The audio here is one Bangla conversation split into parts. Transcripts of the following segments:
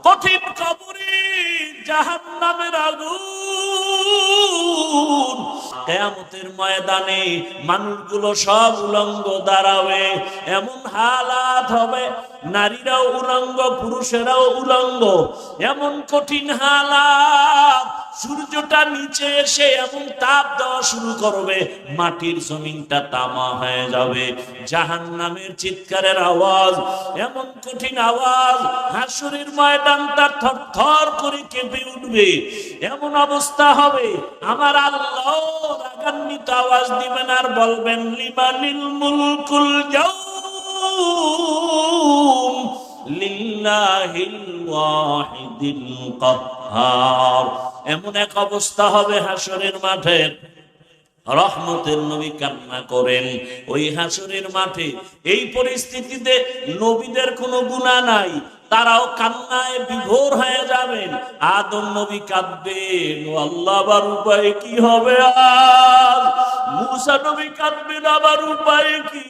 কঠিন কবরে জাহান্নামের আগুন। কিয়ামতের ময়দানে মানুষগুলো সব উলঙ্গ দাঁড়াবে, এমন হালাত হবে নারীরাও উলঙ্গ পুরুষেরাও উলঙ্গ, এমন কঠিন হালাত। সূর্যটা নিচে এসে এমন তাপ দেওয়া শুরু করবে, মাটির জমিনটা তামা হয়ে যাবে। জাহান্নামের চিৎকারের আওয়াজ, এমন কঠিন আওয়াজ, হাসরের ময়দানটা থরথর করে কেঁপে উঠবে। এমন অবস্থা হবে, আমার আল্লাহ রাগান্বিত আওয়াজ দিবেন আর বলবেন, লিমানিল মুলকুল ইয়াউম লিল্লাহিল ওয়াহিদিল কাহ্হার। এমন এক অবস্থা হবে হাসরের মাঠে, রহমতের নবী কান্না করেন ওই হাসরের মাঠে। এই পরিস্থিতিতে নবীদের কোনো গুনাহ নাই, তারাও কান্নায় বিভোর হয়ে যাবেন। আদম নবী কাঁদবেন, ও আল্লাহ আবার উপায় কি হবে আজ। মূসা নবী কাঁদবেন, আবার উপায় কি।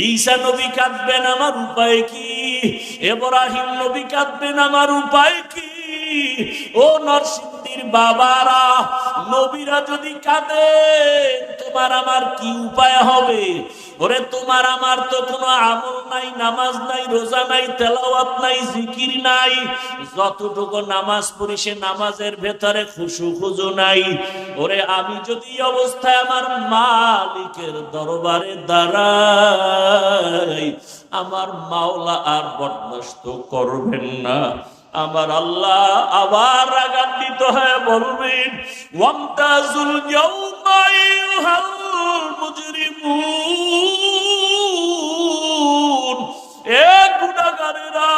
ঈসা নবী কাঁদবেন, আমার উপায় কি। ইব্রাহিম নবী কাঁদবেন, আমার উপায় কি। ও নরসিংদীর বাবারা, নবীরা যদি কাঁদে তোমার আমার কি উপায় হবে। ওরে তোমার আমার তো কোনো আমল নাই, নামাজ নাই, রোজা নাই, তেলাওয়াত নাই, জিকির নাই। যতটুকু নামাজ পড়ি সে নামাজের ভেতরে খুশু খুজু নাই। ওরে আমি যদি অবস্থায় আমার মালিকের দরবারে দাঁড়াই, আমার মাওলা আর বরদাস্ত করবেন না। আমার আল্লাহ আবার রাগান্বিত হয়ে বলবেন, ওয়ামতাজুল ইয়াউমা আইয়ুহাল মুজরিমুন। এ গুনাহগারেরা,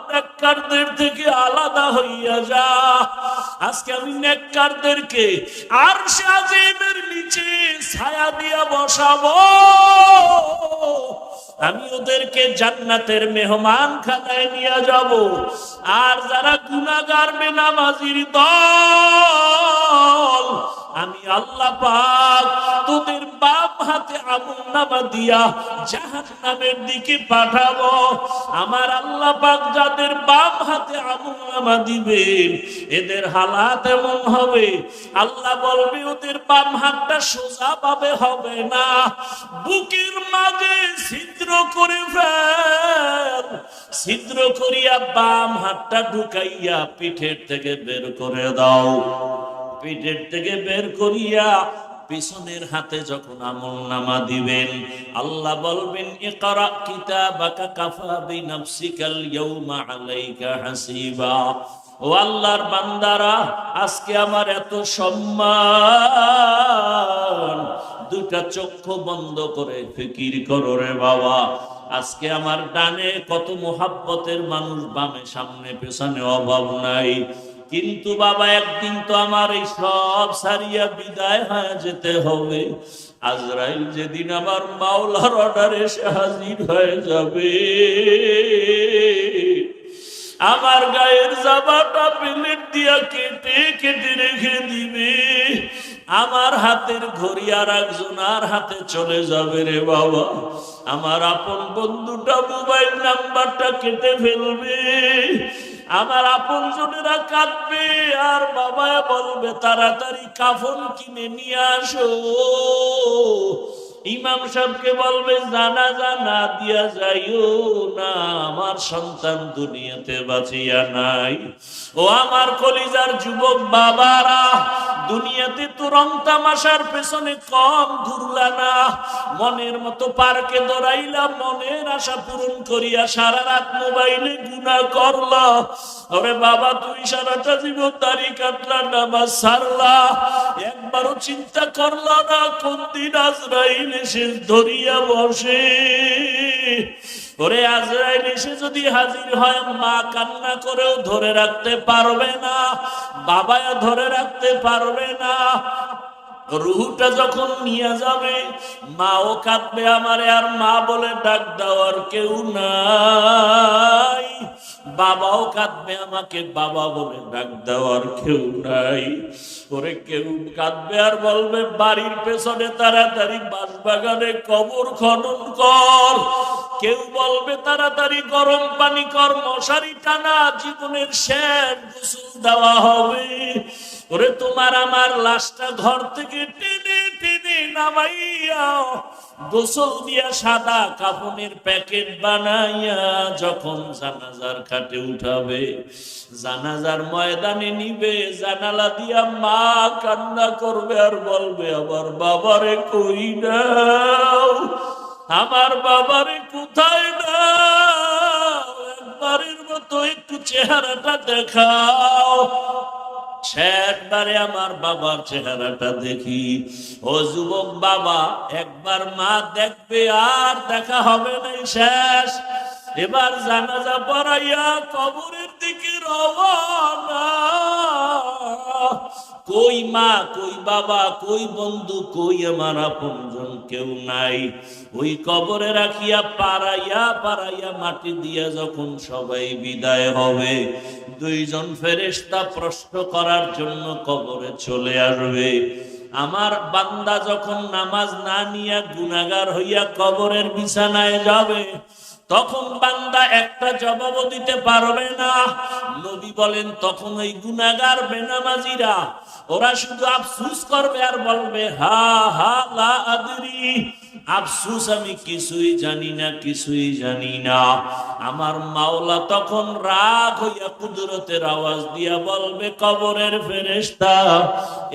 নেককারদের থেকে আলাদা হইয়া যা। আজকে আমি নেককারদেরকে আরশে আজিমের নিচে ছায়া দিয়া বসাবো। আমি ওদেরকে জান্নাতের মেহমান খানায় নিয়ে যাব। আর যারা গুনাহগার বেনামাজির দল, আমি আল্লাহ পাক তোদের বাম হাতে আমলনামা দিয়া জাহান্নামের দিকে পাঠাবো। আমার আল্লাহ পাক যাদের বাম হাতে আমলনামা দিবেন, এদের হালাত এমন হবে, আল্লাহ বলবে ওদের বাম হাতটা সোজা ভাবে হবে না, বুকের মাঝে ছিদ্র করে ফেল। ছিদ্র করিয়া বাম হাতটা ঢুকাইয়া পিঠের থেকে বের করে দাও। পিঠের থেকে বের করিয়া পিছনের হাতে যখন আমলনামা দিবেন, আল্লাহ বলবেন, ইকরা কিতাবাকা কাফা বিনাফসিকাল ইয়াউমা আলাইকা হাসিবা। ও আল্লাহর বান্দারা, আজকে আমার এত সম্মান, দুটা চক্ষু বন্ধ করে ফিকির করো রে বাবা। আজকে আমার ডানে কত মোহাব্বতের মানুষ, বামে সামনে পেছনে অভাব নাই। কিন্তু বাবা একদিন তো আমার এই সব সারিয়া বিদায় হয়ে যেতে হবে। আজরাইল যেদিন আমার মাওলার অর্ডারে এসে হাজির হয়ে যাবে, আমার গায়ের জামাটা প্লেট দিয়া কেটে কেটে রেখে দিবে। আমার হাতের ঘড়ি আর একজনের হাতে চলে যাবে রে বাবা। আমার আপন বন্ধুটা মোবাইল নাম্বারটা কেটে ফেলবে। আমার আপন জনেরা কাঁদবে, আর বাবা বলবে তাড়াতাড়ি কাফন কিনে নিয়ে আসো। ইমাম সাহেবকে বলবে জানাজা না দিয়া যাইও না, আমার সন্তান দুনিয়াতে বাঁচিয়া নাই। ও আমার কলিজার যুবক বাবারা, দুনিয়াতে তো রং তামাশার পেছনে কম ঘুরলা না। মনের মতো পার্কে দৌড়াইলা, মনের আশা পূরণ করিয়া সারা রাত মোবাইলে গুনাহ করলা। ওরে বাবা, তুই সারাটা জীবন দাড়ি কাটলা, নামাজ ছাড়লা, একবারও চিন্তা করলা না কোন দিন আজরাইল এসে ধরিয়া বসে। ওরে আজরাইল এসে যদি হাজির হয়, মা কান্না করেও ধরে রাখতে পারবে না, বাবা ধরে রাখতে পারবে না। রুহটা যখন নিয়ে যাবে, মাও কাঁদবে আমারে, আর মা বলে ডাক দেওয়ার কেউ নাই। বাবাও কাঁদবে আমাকে, বাবা বলে ডাক দেওয়ার কেউ নাই। ওরে কেউ কাঁদবে আর বলবে, বাড়ির পেছনে তাড়াতাড়ি বাঁশবাগানে কবর খনন কর, কেউ বলবে তাড়াতাড়ি গরম পানি কর, মশারি টানা, জীবনের শেষ গোসল দেওয়া হবে। ওরে তোমার আমার লাশটা ঘর থেকে টেনে টেনে নামাইয়া গোসল দিয়া সাদা কাফনের প্যাকেট বানাইয়া যখন জানাজার খাটে উঠাবে, জানাজার ময়দানে নিবে, জানালা দিয়া মা কান্না করবে আর বলবে আমার বাবারে কই নাও, আমার বাবারে কোথায় নাও, একবারের মতো একটু চেহারাটা দেখাও। শেষবারে আমার বাবার চেহারাটা দেখি। ও যুবক বাবা, একবার মা দেখবে আর দেখা হবে না, শেষ। এবার জানাজা পড়াইয়া কবরের দিকে রওনা। কই মা, কই বাবা, কই বন্ধু, কই আমার আপনজন, কেউ নাই। ওই কবরে রাখিয়া পাড়াইয়া পাড়াইয়া মাটি দিয়া যখন সবাই বিদায় হবে, দুইজন ফেরেশতা প্রশ্ন করার জন্য কবরে চলে আসবে। আমার বান্দা যখন নামাজ না নিয়া গুনাহগার হইয়া কবরের বিছানায় যাবে, তখন বান্দা একটা জবাবও দিতে পারবে না। নবী বলেন তখন ওই গুনাহগার বেনামাজিরা ওরা শুধু আফসোস করবে আর বলবে হা হা লা আদরি, আফসোস আমি কিছুই জানি না, কিছুই জানি না। আমার মাওলা তখন রাগ হইয়া কুদরতের আওয়াজ দিয়া বলবে কবরের ফেরেশতা,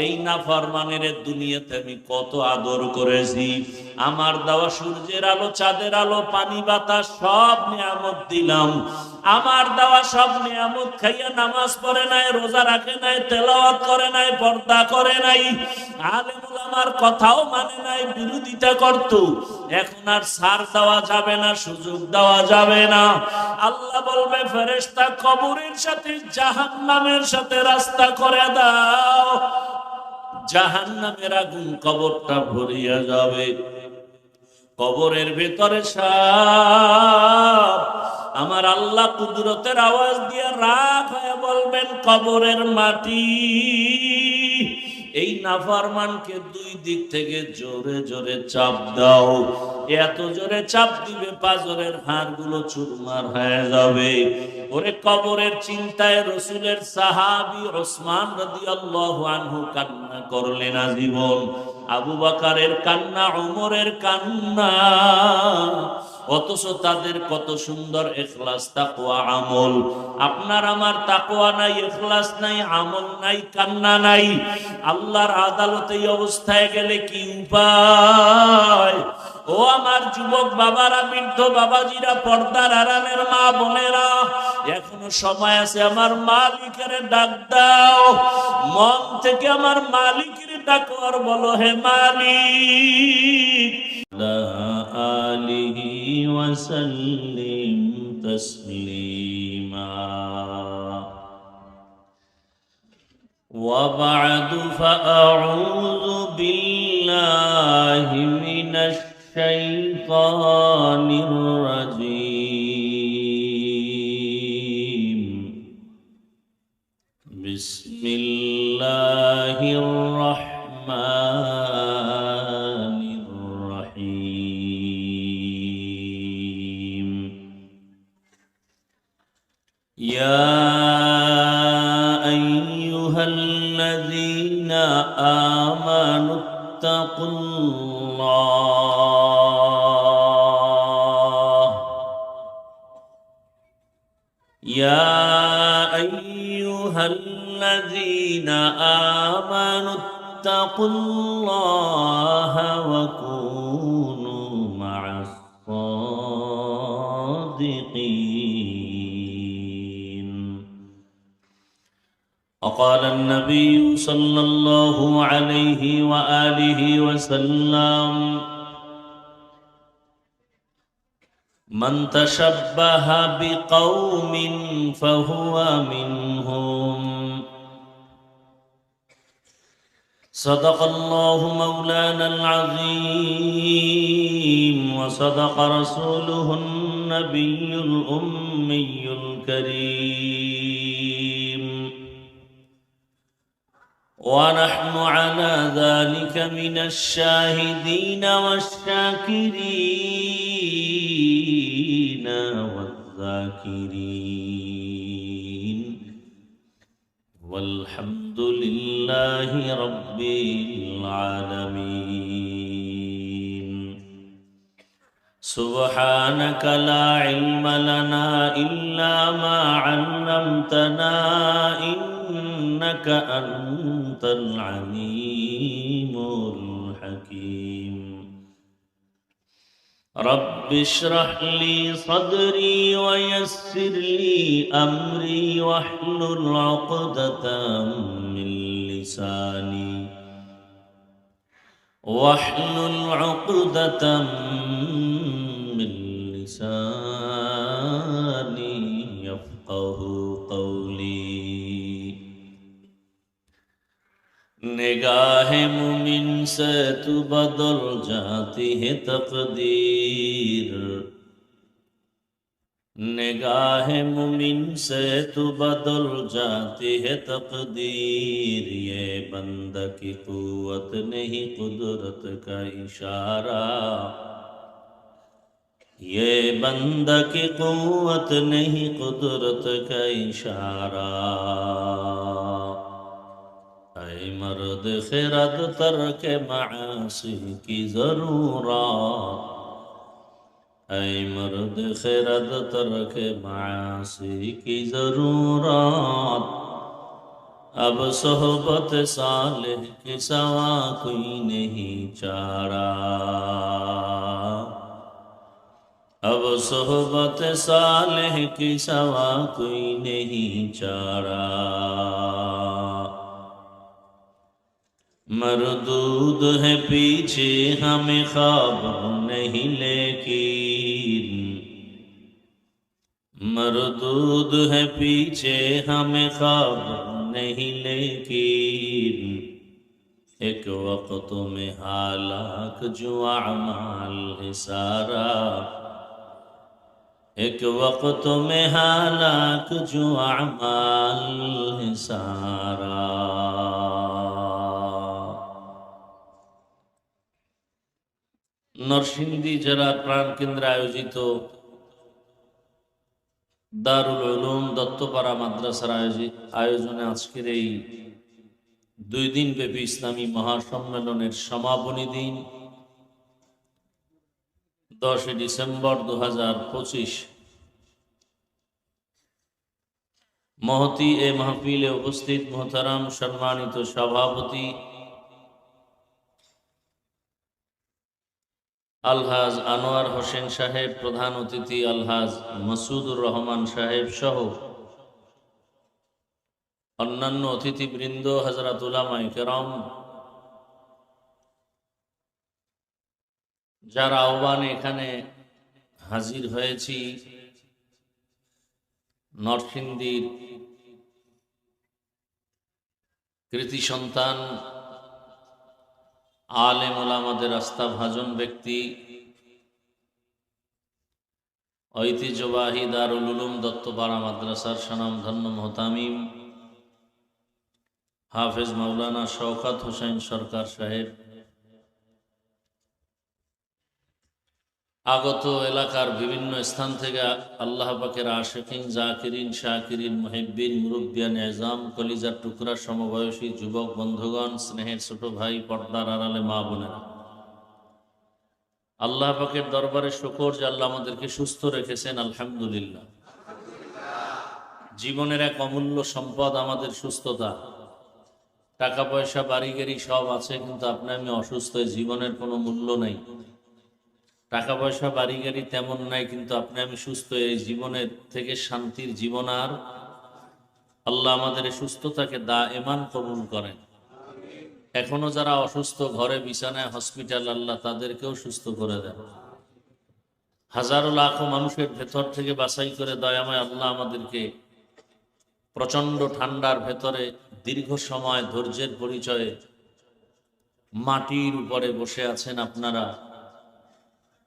এই নাফরমানের দুনিয়াতে আমি কত আদর করেছি, আমার দেওয়া সূর্যের আলো, চাঁদের আলো, পানি বাতাস সব নিয়ামত দিলাম, আমার দেওয়া সব নিয়ামত খাইয়া নামাজ পড়ে নাই, রোজা রাখে নাই, তেলাওয়াত করে নাই, পর্দা করে নাই, আলেম উলামার কথাও মানে নাই, বিরোধিতা করত। এখন আর ছাড় দেওয়া যাবে না, সুযোগ দেওয়া যাবে না। আল্লাহ বলবে ফেরেশতা কবরের সাথে জাহান্নামের সাথে রাস্তা করে দাও, জাহান্নামের আগুন কবরটা ভরিয়া যাবে। কবরের ভেতরে সাপ। আমার আল্লাহ কুদরতের আওয়াজ দিয়ে রাগ হয়ে বলবেন কবরের মাটি, এই নাফরমানকে দুই দিক থেকে জোরে জোরে চাপ দাও। এত জোরে চাপ দিবে পাঁজরের হাড়গুলো চুরমার হয়ে যাবে। ওরে কবরের চিন্তায় রসুলের সাহাবী ওসমান রাদিয়াল্লাহু আনহু কান্না করলেন আজীবন। আবু বকরের কান্না, ওমরের কান্না, অথচ তাদের কত সুন্দর ইখলাস, তাকওয়া, আমল। আপনার আমার তাকওয়া নাই, ইখলাস নাই, আমল নাই, কান্না নাই। আল্লাহর আদালতে এই অবস্থায় গেলে কি উপায়? ও আমার যুবক বাবারা, বৃদ্ধ বাবাজিরা, পর্দার আড়ালের মা বোনেরা, এখনো সময় আছে। আমার মালিকের ডাক দাও, মন থেকে আমার মালিকের ডাকো আর বলো হে মালিক। আলিহি ওয়াসাল্লিম তাসলিমা। وبعد فأعوذ بالله من الشيطان الرجيم. بسم الله الرحمن الرحيم. يا أيها الذين آمنوا اتقوا الله. يا أيها الذين آمنوا اتقوا الله وكونوا مع الصادقين. وقال النبي صلى الله عليه وآله وسلم: من تشبه بقوم فهو منهم. صدق الله مولانا العظيم وصدق رسوله النبي الأمي الكريم. ونحن على ذلك من الشاهدين والشاكرين والذاكرين والحمد لله رب العالمين. سبحانك لا علم لنا إلا ما علمتنا إنك أنت العليم الحكيم. رب اشرح لي صدري ويسر لي أمري واحلل عقدة من لساني يفقه قولي. निगाह मुमिन से तू बदल जाती है तकदीर, निगाह मुमिन से तू बदल जाती है तकदीर. ये बंदा की कुव्वत नहीं कुदरत का इशारा, ये बंदा की कुव्वत नहीं कुदरत का इशारा. ऐ मर्द खिरद तर्क मासी की ज़रूरत, ऐ मर्द खिरद तर्क मासी की ज़रूरत. अब सोहबत सालिह के सवा कोई नहीं चारा, अब सोहबत सालिह के सवा कोई नहीं चारा. मरदूद है पीछे हमें ख्वाब नहीं लेकिन, मरदूद है पीछे हमें ख्वाब नहीं लेकिन. एक वक्त में हालाक जो अमाल है सारा, एक वक्त में हालाक जो अमाल है सारा. নরসিংদী জেলার প্রাণকেন্দ্রে আয়োজিত দারুল উলুম দত্তপাড়া মাদ্রাসার আয়োজনে আজকের এই 2 দিন ব্যাপী ইসলামী মহাসম্মেলনের সমাপনী দিন 10 ডিসেম্বর 2025। মহতি এ মাহফিলে উপস্থিত মোহতারাম সম্মানিত সভাপতি আলহাজ আনোয়ার হোসেন সাহেব, প্রধান অতিথি আলহাজ মাসুদুর রহমান সাহেব সহ অন্যান্য অতিথিবৃন্দ, হযরত উলামায়ে কেরাম, যারা আহ্বানে এখানে হাজির হয়েছি, নরসিংদীর কৃতি সন্তান আলেম ওলামাদের আস্থাভাজন ব্যক্তি, ঐতিহ্যবাহী দারুল উলুম দত্তপাড়া মাদ্রাসার স্বনামধন্য মোহতামিম হাফেজ মাওলানা শওকত হোসেন সরকার সাহেব, আগত এলাকার বিভিন্ন স্থান থেকে আল্লাহ পাকের আশিকিন, জাকিরিন, শাকিরিন, মুহিব্বিন, মুরব্বিয়ান এজাম, কলিজার টুকরা সমবয়সী যুবক বন্ধুগণ, স্নেহের ছোট ভাই, পর্দার আড়ালে মা বোনেরা, আল্লাহ পাকের দরবারে শুকর যে আল্লাহ আমাদেরকে সুস্থ রেখেছেন, আলহামদুলিল্লাহ। জীবনের এক অমূল্য সম্পদ আমাদের সুস্থতা। টাকা পয়সা বাড়ি গাড়ি সব আছে, কিন্তু আপনি আমি অসুস্থ, জীবনের কোনো মূল্য নাই। টাকা পয়সা বাড়ি গাড়ি তেমন নাই, কিন্তু আপনি আমি সুস্থ, এই জীবনের থেকে শান্তির জীবন আর আল্লাহ আমাদের এই সুস্থতাকে দায়েমান কবুল করেন। এখনো যারা অসুস্থ, ঘরে বিছানায়, হসপিটাল, আল্লাহ তাদেরকেও সুস্থ করে দেন। হাজারো লাখো মানুষের ভেতর থেকে বাছাই করে দয়াময় আল্লাহ আমাদেরকে প্রচন্ড ঠান্ডার ভেতরে দীর্ঘ সময় ধৈর্যের পরিচয়ে মাটির উপরে বসে আছেন আপনারা।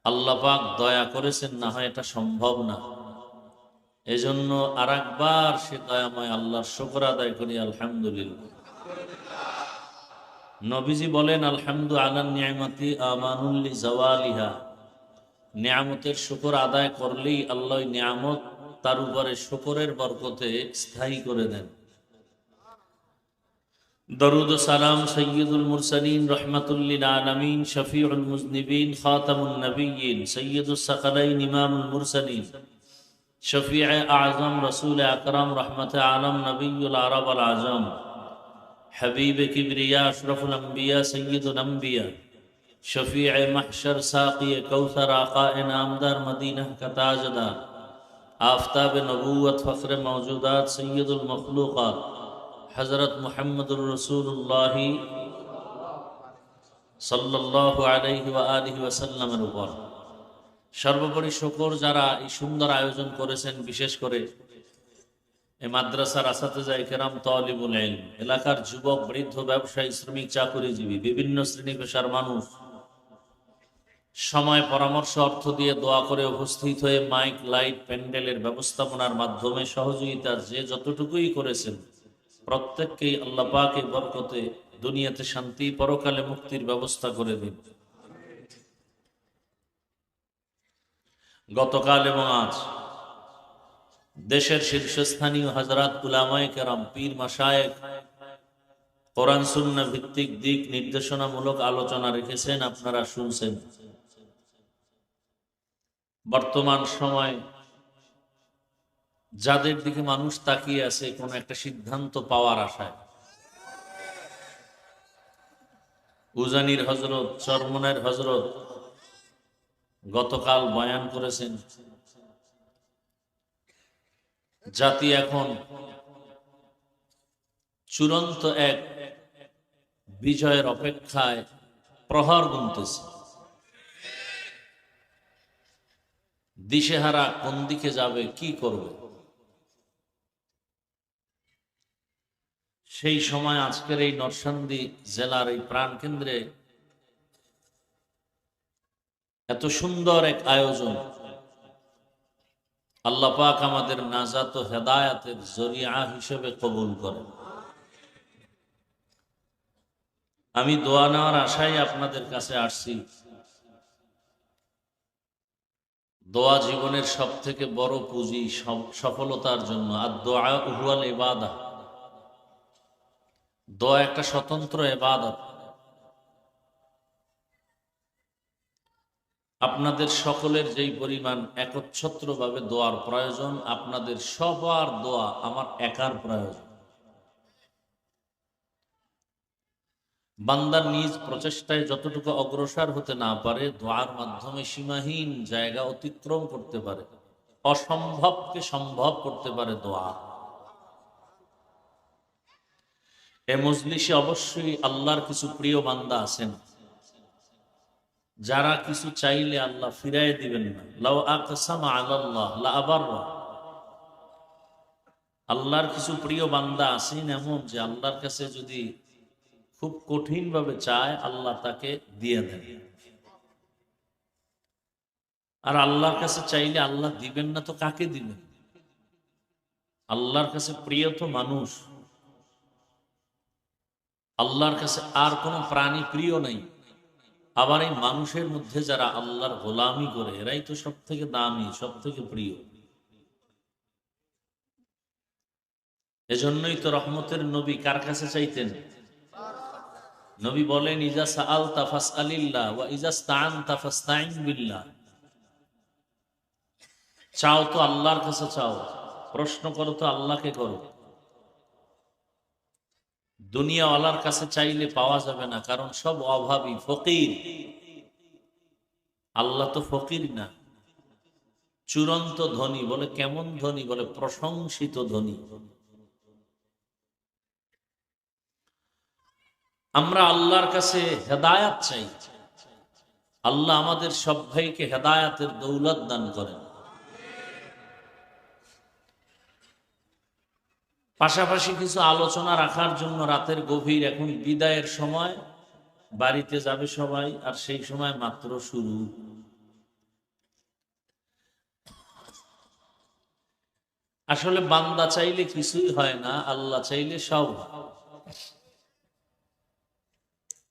আল্লাহ পাক দয়া করেছেন, না হয় এটা সম্ভব না। এজন্য আরেকবার সে দয়াময় আল্লাহর শুকর আদায় করি, আলহামদুলিল্লাহ। নবীজি বলেন, আলহামদু আলা নিয়ামতি আমানুল লিজাওয়ালিহা, নিয়ামতের শুকর আদায় করলেই আল্লাহ নিয়ামত তার উপরে শুকরের বরকতে স্থায়ী করে দেন। দরুদ ও সালাম সৈয়দুল মুরসালিন রহমাতুল লিল আলামিন শফিউল মুজনিবিন খাতামুন নবিয়্যিন সৈয়দুস সাকালাইন ইমামুল মুরসালিন শফিউ আযম রাসূল আকরাম রহমতে আলম নবিয়ুল আরব আল আজম हबीब किबरिया अशरफुल अंबिया सय्यदुल अंबिया शफीअ महशर साक़ी कौसर आका नामदार मदीना का ताजदार आफताब नबूवत फ़ख्र मौजूदात सय्यदुल मखलूक़ात हज़रत मुहम्मदुर रसूलुल्लाह सल्लल्लाहु अलैहि व आलिहि वसल्लमेर উপর সর্বোপরি শুকর যারা এই সুন্দর আয়োজন করেছেন, বিশেষ করে এই মাদ্রাসার আসাতেজায়ে কেরাম, তালিবুল ইলম, এলাকার যুবক, বৃদ্ধ, ব্যবসায়ী, শ্রমিক, চাকুরিজীবী, বিভিন্ন শ্রেণী পেশার মানুষ সময়, পরামর্শ, অর্থ দিয়ে দোয়া করে উপস্থিত হয়ে মাইক, লাইট, প্যান্ডেলের ব্যবস্থাপনার মাধ্যমে সহযোগিতার যে যতটুকুই করেছেন, প্রত্যেককেই আল্লাহ পাক এই বরকতে দুনিয়াতে শান্তি, পরকালে মুক্তির ব্যবস্থা করে দিন। গতকাল এবং আজ দেশের শীর্ষস্থানীয় হযরত উলামায়ে কেরাম, পীর, মাশায়েখ কোরআন সুন্নাহ ভিত্তিক দিক নির্দেশনামূলক আলোচনা রেখেছেন, আপনারা শুনছেন। বর্তমান সময় যাদের দিকে মানুষ তাকিয়ে আছে কোন একটা সিদ্ধান্ত পাওয়ার আশায়, উজানির হযরত, চরমনের হযরত গতকাল বয়ান করেছেন, জাতি এখন চূড়ান্ত এক বিজয়ের অপেক্ষায় প্রহর গুনতেছে। দিশেহারা, কোন দিকে যাবে, কি করবে। সেই সময় আজকের এই নরসিংদী জেলার এই প্রাণকেন্দ্রে এত সুন্দর এক আয়োজন আল্লাহ পাক আমাদের নাজাত ও হেদায়াতের জরিয়া হিসেবে কবুল করেন। আমি দোয়া নেওয়ার আশায় আপনাদের কাছে আসছি। দোয়া জীবনের সব থেকে বড় পুঁজি সফলতার জন্য। আর দোয়া হুয়াল ইবাদাহ, দোয়া একটা স্বতন্ত্র ইবাদত। আপনাদের সকলের যেই পরিমাণ একচ্ছত্রভাবে দোয়ার প্রয়োজন, আপনাদের সবার দোয়া আমার একার প্রয়োজন। বান্দার নিজ প্রচেষ্টায় যতটুকু অগ্রসর হতে না পারে, দোয়ার মাধ্যমে সীমাহীন জায়গা অতিক্রম করতে পারে, অসম্ভবকে সম্ভব করতে পারে দোয়া। এ মজলিসে অবশ্যই আল্লাহর কিছু প্রিয় বান্দা আছেন যারা কিছু চাইলে আল্লাহ ফিরাই দিবেন না। লাউ আকসামা আলাল্লাহ লা আবাররা। আল্লাহর কিছু প্রিয় বান্দা আছেন এমন যে আল্লাহর কাছে যদি খুব কঠিন ভাবে চায়, আল্লাহ তাকে দিয়ে দেন। আর আল্লাহর কাছে চাইলে আল্লাহ দিবেন না তো কাকে দিবেন? আল্লাহর কাছে প্রিয় তো মানুষ। আল্লাহর কাছে আর কোনো প্রাণী প্রিয় নাই। আবার এই মানুষের মধ্যে যারা আল্লাহর গোলামি করে, এরাই তো সব থেকে দামি, সব থেকে প্রিয়। এজন্যই তো রহমতের নবী কার কাছে চাইতেন? নবী বলেন, ইজা সাআলতা ফাসআলিল্লাহ ওয়া ইজা ইসতাআনতা ফাসতাইন বিল্লাহ। চাও তো আল্লাহর কাছে চাও, প্রশ্ন করো তো আল্লাহকে করো। দুনিয়াওয়ালার কাছে চাইলে পাওয়া যাবে না, কারণ সব অভাবী, ফকির। আল্লাহ তো ফকির না, চূড়ান্ত ধনী। বলে কেমন ধনী? বলে প্রশংসিত ধনী। আমরা আল্লাহর কাছে হেদায়াত চাই। আল্লাহ আমাদের সব ভাইকে হেদায়াতের দৌলত দান করেন। পাশাপাশি কিছু আলোচনা রাখার জন্য রাতের গভীর, এখন বিদায়ের সময়, বাড়িতে যাবে সবাই, আর সেই সময় মাত্র শুরু। আসলে বান্দা চাইলে কিছুই হয় না, আল্লাহ চাইলে সব হয়।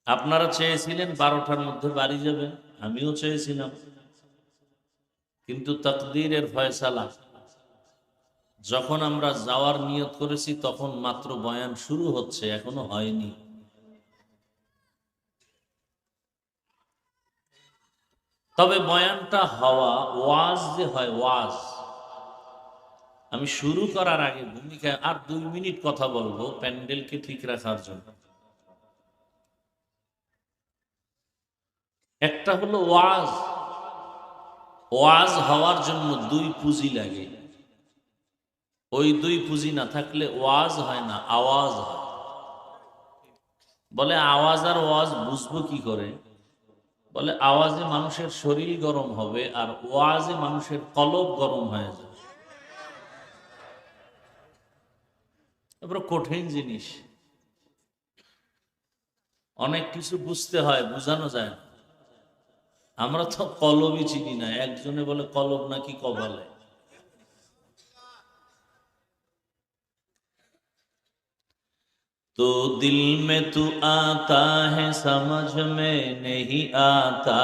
আপনারা চেয়েছিলেন 12টার মধ্যে বাড়ি যাবেন, আমিও চেয়েছিলাম, কিন্তু তাকদীরের ফয়সালা, যখন আমরা যাওয়ার নিয়ত করেছি তখন মাত্র বয়ান শুরু হচ্ছে, এখনো হয়নি। তবে বয়ানটা হওয়া, ওয়াজ যে হয় ওয়াজ, আমি শুরু করার আগে ভূমিকায় আর 2 মিনিট কথা বলবো প্যান্ডেলকে ঠিক রাখার জন্য। একটা হলো ওয়াজ, ওয়াজ হওয়ার জন্য 2 পুঁজি লাগে। ওই 2 পুঁজি না থাকলে ওয়াজ হয় না, আওয়াজ হয়। বলে আওয়াজ আর ওয়াজ বুঝবো কি করে? বলে আওয়াজে মানুষের শরীর গরম হবে আর ওয়াজে মানুষের কলব গরম হয়ে যাবে। এবার কঠিন জিনিস, অনেক কিছু বুঝতে হয়, বোঝানো যায় না। আমরা তো কলবই চিনি না, একজনে বলে কলব নাকি কপালে। तो दिल में तू आता है समझ में नहीं आता,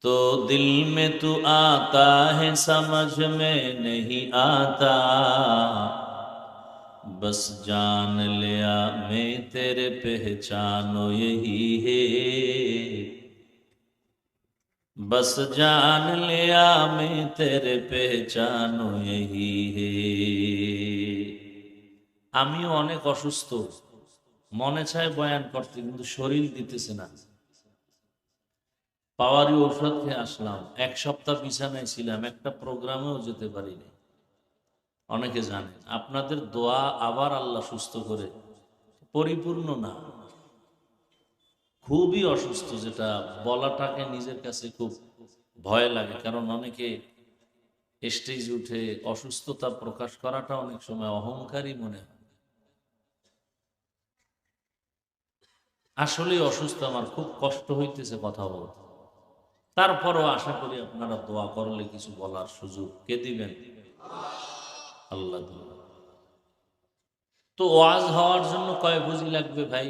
तो दिल में तू आता है समझ में नहीं आता, बस जान लिया मैं तेरे पहचानो यही है, बस जान लिया मैं तेरे पहचानो यही है। আমিও অনেক অসুস্থ, মনে চায় বয়ান করতে কিন্তু শরীর দিতেছে না। পাওয়ারি ঔষধ খেয়ে আসলাম, 1 সপ্তাহ বিছানায় ছিলাম, একটা প্রোগ্রামেও যেতে পারিনি। অনেকে জানেন, আপনাদের দোয়া আবার আল্লাহ সুস্থ করে, পরিপূর্ণ না, খুবই অসুস্থ, যেটা বলাটাকে নিজের কাছে খুব ভয় লাগে। কারণ অনেকে স্টেজ উঠে অসুস্থতা প্রকাশ করাটা অনেক সময় অহংকারী মনে হয়। আসলে অসুস্থ, আমার খুব কষ্ট হইতেছে কথা বলতে। তারপরও আশা করি আপনারা দোয়া করলে কিছু বলার সুযোগ কে দিবেন? আল্লাহ দিবেন। তো ওয়াজ হওয়ার জন্য কয় পুঁজি লাগবে ভাই?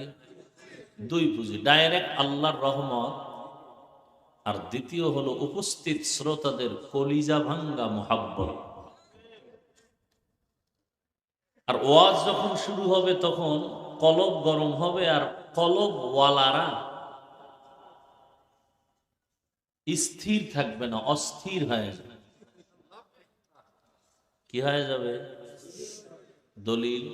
2 পুঁজি, ডাইরেক্ট আল্লাহর রহমত, আর দ্বিতীয় হলো উপস্থিত শ্রোতাদের কলিজা ভাঙ্গা মুহাব্বত। আর ওয়াজ যখন শুরু হবে তখন কলব গরম হবে, আর কলব ওয়ালারা স্থির থাকবে না, অস্থির হয়ে যাবে। কি হয়ে যাবে? দলিল,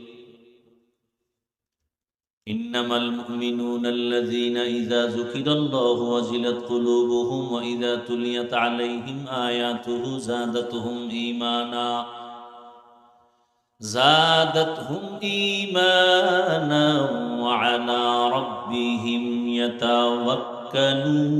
ইন্নামাল মুমিনুনা আল্লাযীনা ইযা যুকিরাল্লাহু ওয়াজিলাত কুলুবুহুম ওয়া ইযা তুলিয়াত আলাইহিম আয়াতুহু যাদাতুহুম ঈমানা, যাদাতহুম ঈমানা ওয়া আলা রাব্বিহিম ইয়াতাওয়াক্কালুন।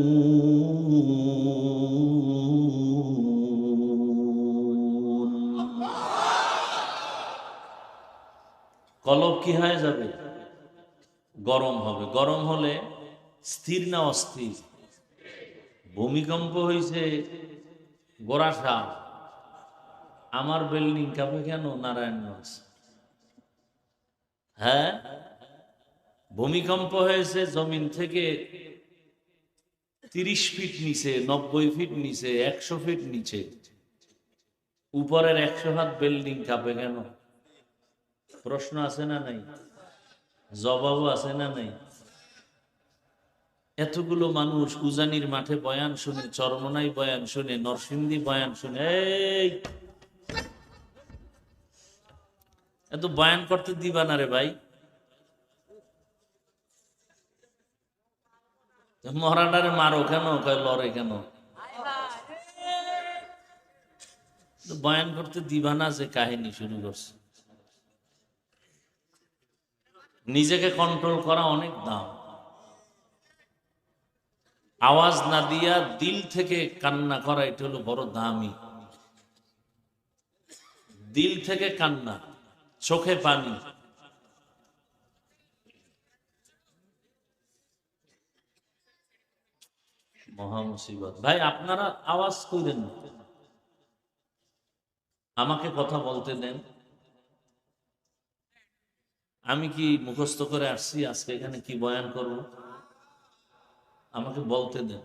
কলব কি হয়ে যাবে? গরম হবে। গরম হলে স্থির না অস্থির? ভূমিকম্প হয়েছে গোরাসাপ, আমার বিল্ডিং কাঁপে কেন নারায়ণগঞ্জ? হ্যাঁ, ভূমিকম্প হয়েছে জমিন থেকে 30 ফিট নিচে, 90 ফিট নিচে, 100 ফিট নিচে, উপরের 100 হাত বিল্ডিং কাঁপে কেন? প্রশ্ন আছে না নাই? জবাবও আছে না নাই? এতগুলো মানুষ উজানির মাঠে বয়ান শুনে, চরমনাই বয়ান শুনে, নরসিংদী বয়ান শুনে, এই এত বয়ান করতে দিবা না রে ভাই। মহারাডারে মারো কেন? কয় লড়ে কেন? বয়ান করতে দিবা না যে কাহিনী শুরু করছে। নিজেকে কন্ট্রোল করা অনেক দাম। আওয়াজ না দিয়া দিল থেকে কান্না করা, এটা হলো বড় দামি। দিল থেকে কান্না, চোখে পানি। মহা মুসিবত ভাই। আপনারা আওয়াজ করেন না, আমাকে কথা বলতে দেন। আমি কি মুখস্থ করে আসছি আজকে এখানে কি বয়ান করব? আমাকে বলতে দেন।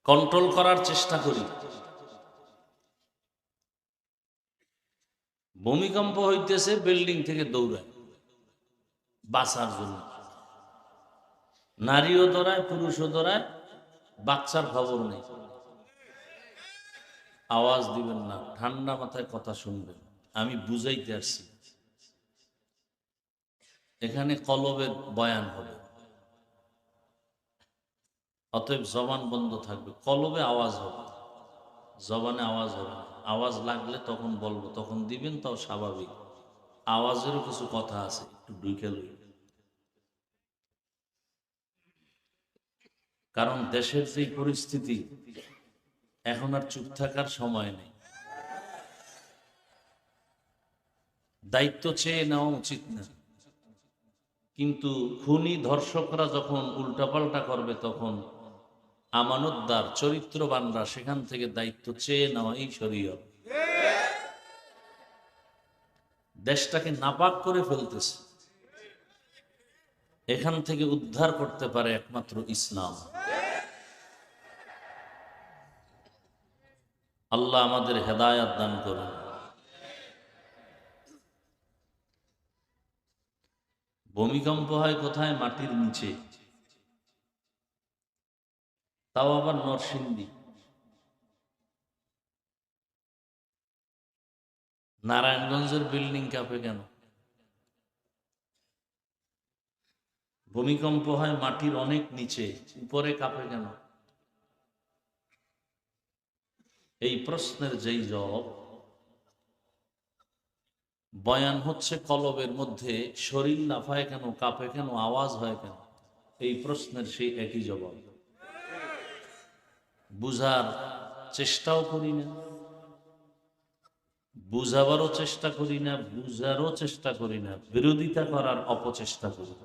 কন্ট্রোল করার চেষ্টা করি। ভূমিকম্প হইতেছে, বিল্ডিং থেকে দৌড়ায় বাঁচার জন্য। নারীও দৌড়ায়, পুরুষও দৌড়ায়, বাচ্চার খবর নেই। আওয়াজ দিবেন না, ঠান্ডা মাথায় কথা শুনবেন। আমি বুঝাইতে আসছি, এখানে কলবের বয়ান হবে, অতএব জবান বন্ধ থাকবে। কলবে আওয়াজ হবে, জবানে আওয়াজ হবে না। আওয়াজ লাগলে তখন বলবো, তখন দিবেন, তাও স্বাভাবিক। আওয়াজেরও কিছু কথা আছে, একটু ঢুকে লই। কারণ দেশের যে পরিস্থিতি, এখন আর চুপ থাকার সময় নেই। দায়িত্ব চেয়ে নেওয়া উচিত না, কিন্তু খুনি ধর্ষকরা যখন উল্টাপাল্টা করবে, তখন আমানতদার চরিত্রবানরা সেখান থেকে দায়িত্ব চেয়ে নেওয়াই শরীয়ত। দেশটাকে নাপাক করে ফেলতেছে, এখান থেকে উদ্ধার করতে পারে একমাত্র ইসলাম। আল্লাহ আমাদের হেদায়াত দান করুন। ভূমিকম্প হয় কোথায়? মাটির নিচে, তাও আবার নরসিংদী। নারায়ণগঞ্জের বিল্ডিং কাঁপে কেন? ভূমিকম্প হয় মাটির অনেক নিচে, উপরে কাঁপে কেন? এই প্রশ্নের যেই জবাব, বয়ান হচ্ছে কলবের মধ্যে, শরীর লাফায় কেন, কাঁপে কেন, আওয়াজ হয় কেন, এই প্রশ্নের সেই একই জবাব। বুঝার চেষ্টাও করি না, বুঝাবারও চেষ্টা করি না, বুঝারও চেষ্টা করি না, বিরোধিতা করার অপচেষ্টা করি।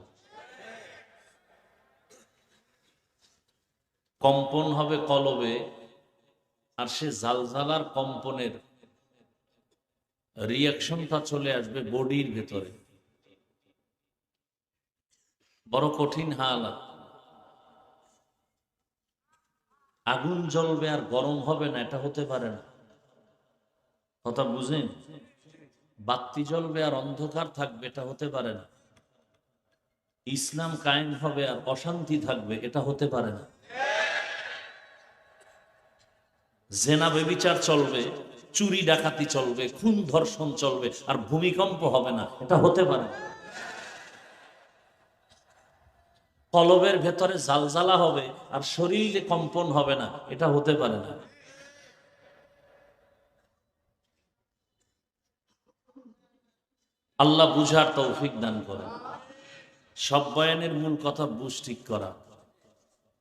কম্পন হবে কলবে, আর সে জালজালার কম্পনের রিয়াকশনটা চলে আসবে বডির ভেতরে। বড় কঠিন হালাত। আগুন জ্বলবে আর গরম হবে না, এটা হতে পারে না। কথা বুঝেন? বাতি জ্বলবে আর অন্ধকার থাকবে, এটা হতে পারে না। ইসলাম কায়েম হবে আর অশান্তি থাকবে, এটা হতে পারে না। জেনা বেবিচার চলবে, চুরি ডাকাতি চলবে, খুন ধর্ষণ চলবে, আর ভূমিকম্প হবে না, এটা হতে পারে না। কলবের ভেতরে জালজালা হবে আর শরীরে কম্পন হবে না, এটা হতে পারে না। আল্লাহ বুঝার তৌফিক দান করেন। সব বয়ানের মূল কথা বুঝ ঠিক করা।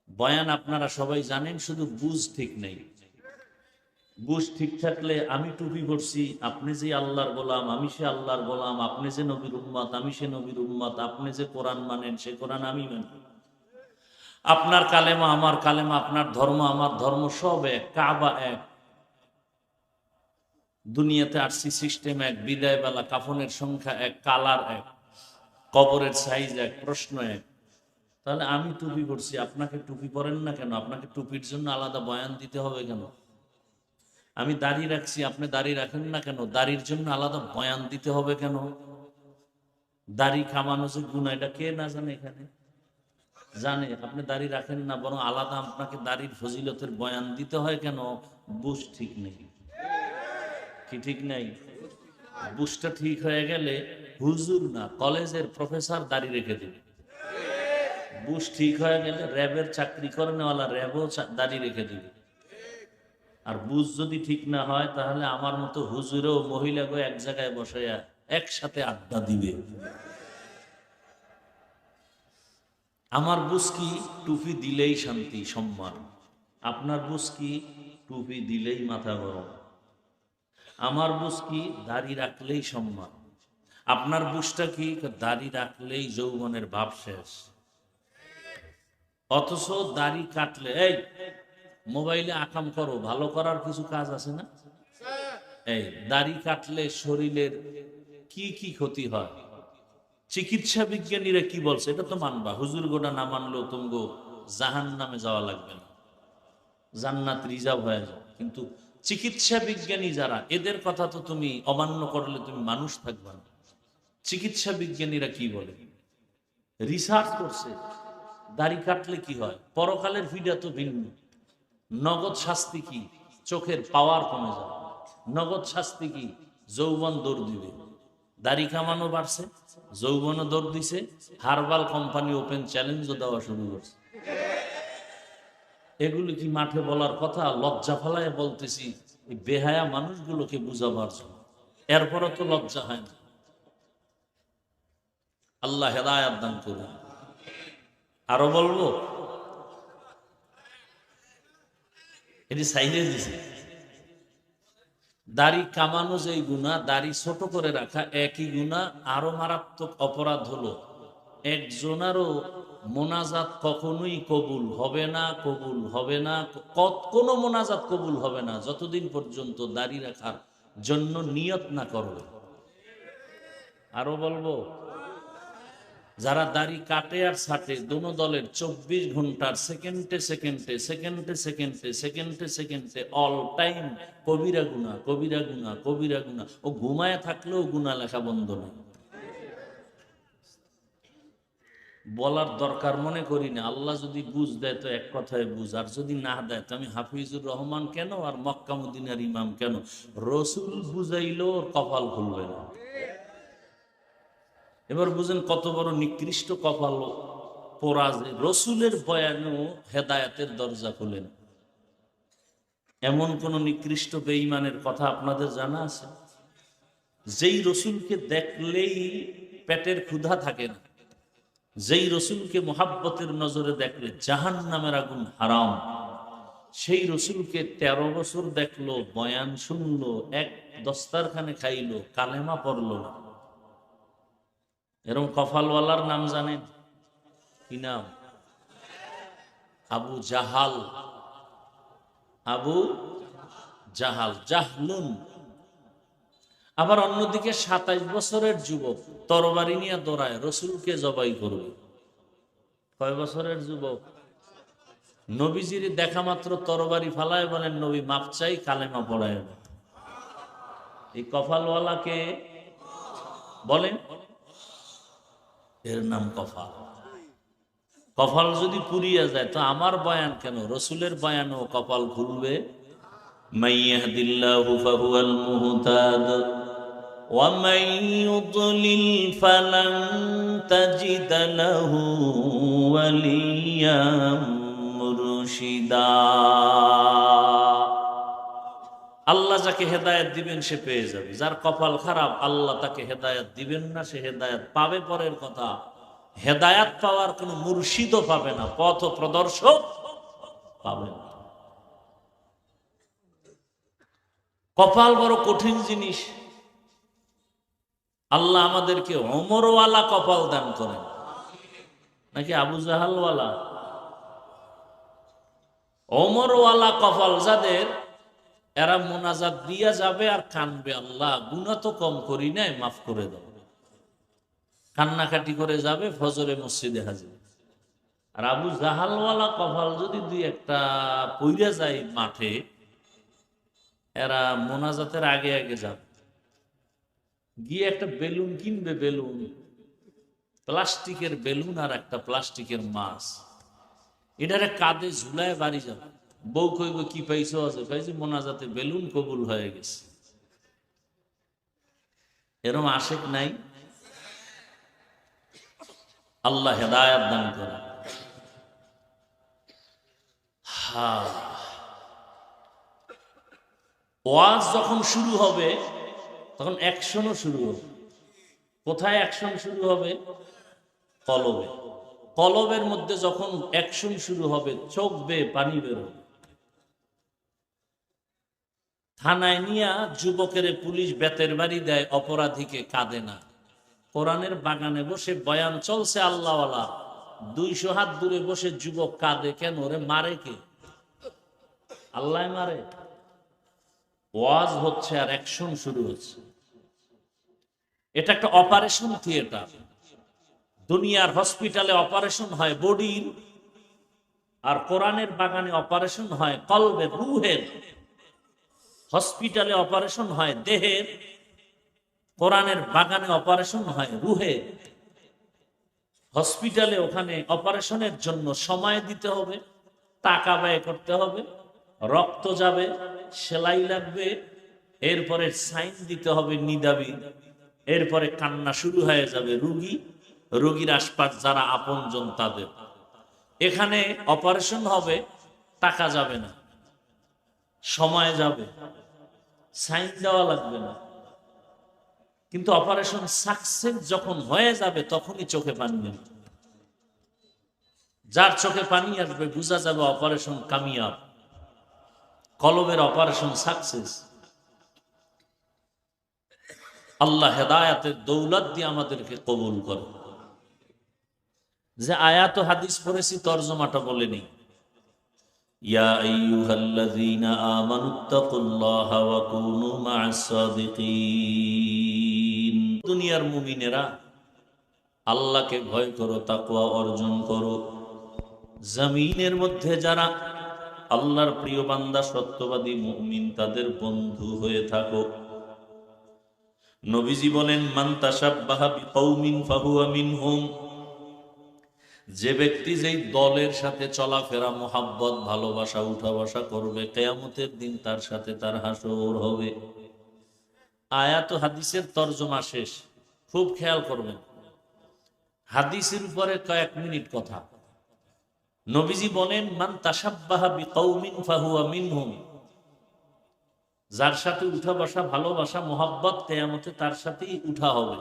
বয়ান আপনারা সবাই জানেন, শুধু বুঝ ঠিক নেই। বুঝ ঠিক থাকলে, আমি টুপি পরছি, আপনি যে আল্লাহর গোলাম, আমি সে আল্লাহর গোলাম, আপনি যে নবীর উম্মত, আমি সে নবীর উম্মত, আপনি যে কোরআন মানেন, সে কোরআন আমি মানি, আপনার কালেমা আমার কালেমা, আপনার ধর্ম আমার ধর্ম, সব এক, কাবা এক, দুনিয়াতে আসছি সিস্টেম এক, বিদায় বেলা কাফনের সংখ্যা এক, কালার এক, কবরের সাইজ এক, প্রশ্ন এক। তাহলে আমি টুপি পরছি, আপনাকে টুপি পরেন না কেন? আপনাকে টুপির জন্য আলাদা বয়ান দিতে হবে কেন? আমি দাড়ি রাখছি, আপনি দাড়ি রাখেন না কেন? দাড়ির জন্য আলাদা বয়ান দিতে হবে কেন? দাড়ি কামানো যে গুনাহ, এটা কে না জানে? এখানে জানে। আপনি দাড়ি রাখেন না, বরং আলাদা আপনাকে দাড়ির ফজিলতের বয়ান দিতে হয় কেন? বুঝ ঠিক নেই। কি ঠিক নেই? বুঝটা ঠিক হয়ে গেলে হুজুর না, কলেজের প্রফেসর দাড়ি রেখে দিবে। বুঝ ঠিক হয়ে গেলে র্যাবের চাকরি করেনওয়ালা র্যাবও দাড়ি রেখে দিবে। আর বুঝ যদি ঠিক না হয়, তাহলে আমার মতো হুজুরেও মহিলাকে এক জায়গায় বসাইয়া একসাথে আড্ডা দিবে। আমার বুঝ কি? টুপি দিলেই শান্তি সম্মান। আপনার বুঝ কি? টুপি দিলেই মাথা গরম। আমার বুঝ কি? দাড়ি রাখলেই সম্মান। আপনার বুঝটা কি? দাড়ি রাখলেই যৌবনের ভাব শেষ। অথচ দাড়ি কাটলে, এই মোবাইলে আকাম করো, ভালো করার কিছু কাজ আছে না? এই দাড়ি কাটলে শরীরের কি কি ক্ষতি হয়, চিকিৎসা বিজ্ঞানীরা কি বলছে এটা তো মানবা। হুজুর গোটা না মানলেও তুমগো জাহান নামে যাওয়া লাগবে না, জান্নাত রিজার্ভ হয়ে যাও। কিন্তু চিকিৎসা বিজ্ঞানী যারা, এদের কথা তো তুমি অমান্য করলে তুমি মানুষ থাকবে না। চিকিৎসা বিজ্ঞানীরা কি বলে, রিসার্চ করছে দাড়ি কাটলে কি হয়, পরকালের ফিডা তো ভিন্ন। নগদ শাস্তি কি, চোখের পাওয়ার কমে যায়। নগদ শাস্তি কি, যৌবন দৌড় দিবে। দাড়ি কামানো বাড়ছে, যৌবনও দৌড় দিছে, হারবাল কোম্পানি ওপেন চ্যালেঞ্জও দেওয়া শুরু করছে। এগুলি কি মাঠে বলার কথা? লজ্জা ফেলায় বলতেছি এই বেহায়া মানুষগুলোকে বুঝাবার জন্য। এরপরও তো লজ্জা হয় না। আল্লাহ হেদায়াত দান করুন। আরো বলবো, এটি সাইডে দিছে। দাড়ি কামানো যেই গুনাহ, দাড়ি ছোট করে রাখা একই গুনাহ। আরো মারাত্মক অপরাধ হলো একজনারও মোনাজাত কখনোই কবুল হবে না, কবুল হবে না, কোনো মোনাজাত কবুল হবে না যতদিন পর্যন্ত দাড়ি রাখার জন্য নিয়ত না করবে। আরো বলবো, যারা দাড়ি কাটে আর ছাটে দোনো দলের 24 ঘন্টার সেকেন্ডে সেকেন্ডে সেকেন্ডে সেকেন্ডে সেকেন্ডে সেকেন্ডে অল টাইম কবিরা গুনাহ, কবিরা গুনাহ, কবিরা গুনাহ। ও ঘুমায় থাকলেও গুনাহ লেখা বন্ধ নেই। বলার দরকার মনে করি না। আল্লাহ যদি বুঝ দেয় তো এক কথায় বুঝ, আর যদি না দেয় তো আমি হাফিজুর রহমান কেন আর মক্কা মদিনার ইমাম কেন, রসুল বুঝাইলেও ওর কপাল খুলবে না। এবার বুঝেন কত বড় নিকৃষ্ট কপাল পোড়া যে রসুলের বয়ানেও হেদায়েতের দরজা খুলেন। এমন কোন নিকৃষ্ট বেঈমানের কথা আপনাদের জানা আছে? যেই রসুলকে দেখলেই পেটের ক্ষুধা থাকে না, যেই রসুলকে মোহাব্বতের নজরে দেখলে জাহান্নামের আগুন হারাম, সেই রসুলকে 13 বছর দেখলো, বয়ান শুনলো, এক দস্তারখানে খাইলো, কালেমা পড়লো না। এরকম কপালওয়ালার নাম জানেন কি নাম? আবু জাহাল। আবু জাহাল, জাহলুন। আবার অন্যদিকে 27 বছরের যুবক তরবারি নিয়ে দৌড়ায় রসুলকে জবাই করবে। কয় বছরের যুবক? নবীজির দেখা মাত্র তরবারি ফালায়, বলেন নবী মাপ চাই, কালেমা পড়ায়। এই কপালওয়ালাকে বলেন, এর নাম কপাল। কপাল যদি পুড়িয়ে যায় তো আমার বয়ান কেন, রসুলের বয়ানও কপাল খুলবে। মাইয়াহদিল্লাহু ফাহুয়াল মুহতাদ ওয়া মান ইউদ্লিল ফালান তাজিদ লাহু ওয়ালিয়াম মুরশিদা। আল্লাহ যাকে হেদায়েত দিবেন সে পেয়ে যাবে, যার কপাল খারাপ আল্লাহ তাকে হেদায়েত দিবেন না, সে হেদায়েত পাবে পরের কথা, হেদায়েত পাওয়ার কোনো মুর্শিদও পাবে না, পথ প্রদর্শক পাবে না। কপাল বড় কঠিন জিনিস। আল্লাহ আমাদেরকে ওমরওয়ালা কপাল দান করেন, নাকি আবু জাহালওয়ালা? ওমরওয়ালা কপাল যাদের, এরা মোনাজাত দিয়া যাবে আর কানবে, আল্লাহ গুনাহ তো কম করি নাই, মাফ করে দাও। কান্নাকাটি করে যাবে, ফজরে মসজিদে হাজির। আর আবু জাহালওয়ালা কপাল যদি দুই একটা পইরা যায় মাঠে, এরা মোনাজাতের আগে আগে যাবে, গিয়ে একটা বেলুন কিনবে, বেলুন, প্লাস্টিকের বেলুন আর একটা প্লাস্টিকের মাছ, এটারে কাঁধে ঝুলায় বাড়ি যাবে। বউ কইব কি পাইছো? আছে পাইছি মোনাজাতে বেলুন, কবুল হয়ে গেছে। এরম আশেক নাই? আল্লাহ হেদায়েত দান করে। ওয়াজ যখন শুরু হবে তখন অ্যাকশনও শুরু হবে। কোথায় অ্যাকশন শুরু হবে? কলবে। কলবের মধ্যে যখন অ্যাকশন শুরু হবে, চোখ বেয়ে পানি বেরোবে। থানায় নিয়া যুবকের পুলিশ বেতের বাড়ি দেয়, অপরাধীকে কাঁদে না। কোরআনের বাগানে বসে বয়ান চলছে আল্লাহওয়ালা, 200 হাত দূরে বসে যুবক কাঁদে কেন? ওরে মারে কে? আল্লাহ মারে? ওয়াজ হচ্ছে আর অ্যাকশন শুরু হচ্ছে। এটা একটা অপারেশন থিয়েটার। দুনিয়ার হসপিটালে অপারেশন হয় বডির, আর কোরআনের বাগানে অপারেশন হয় কলবের, রুহের। হসপিটালে অপারেশন হয় দেহের, কোরআনের বাগানে অপারেশন হয় রুহের। হসপিটালে ওখানে অপারেশনের জন্য সময় দিতে হবে, টাকা ব্যয় করতে হবে, রক্ত যাবে, সেলাই লাগবে, এরপরে সাইন দিতে হবে নিদাবি, এরপরে কান্না শুরু হয়ে যাবে রোগীর আশপাশ যারা আপনজন তাদের। এখানে অপারেশন হবে, টাকা যাবে না, সময় যাবে, সাইন দেওয়া লাগবে না, কিন্তু অপারেশন সাকসেস যখন হয়ে যাবে তখনই চোখে পানি নেবে। যার চোখে পানি আসবে বোঝা যাবে অপারেশন কামিয়াব, কলবের অপারেশন সাকসেস। আল্লাহ হেদায়াতের দৌলত দিয়ে আমাদেরকে কবুল করে। যে আয়াত হাদিস পড়েছি তরজমাটা বলেনি। ইয়া আইয়ুহাল্লাযীনা আমানুত্তাকুল্লাহা ওয়া কুনু মা'আস সাদিকিন। দুনিয়ার মুমিনেরা আল্লাহকে ভয় করো, তাকওয়া অর্জন করো। জমিনের মধ্যে যারা আল্লাহর প্রিয় বান্দা সত্যবাদী মুমিন তাদের বন্ধু হয়ে থাকো। নবীজি বলেন, মান তাশাব্বাহা বিকৌমিন ফাহুয়া মিনহুম। যে ব্যক্তি যেই দলের সাথে চলাফেরা, মোহাব্বত, ভালোবাসা, উঠা বসা করবে, কিয়ামতের দিন তার সাথে তার হাসর হবে। আয়াত হাদিসের তরজমা শেষ, খুব খেয়াল করবেন। হাদিসের উপরে কয়েক মিনিট কথা। নবীজি বলেন, মান তাশাব্বাহা বিকৌমিন ফাহুয়া মিনহুম। যার সাথে উঠা বসা, ভালোবাসা, মোহাব্বত, কিয়ামতে তার সাথেই উঠা হবে।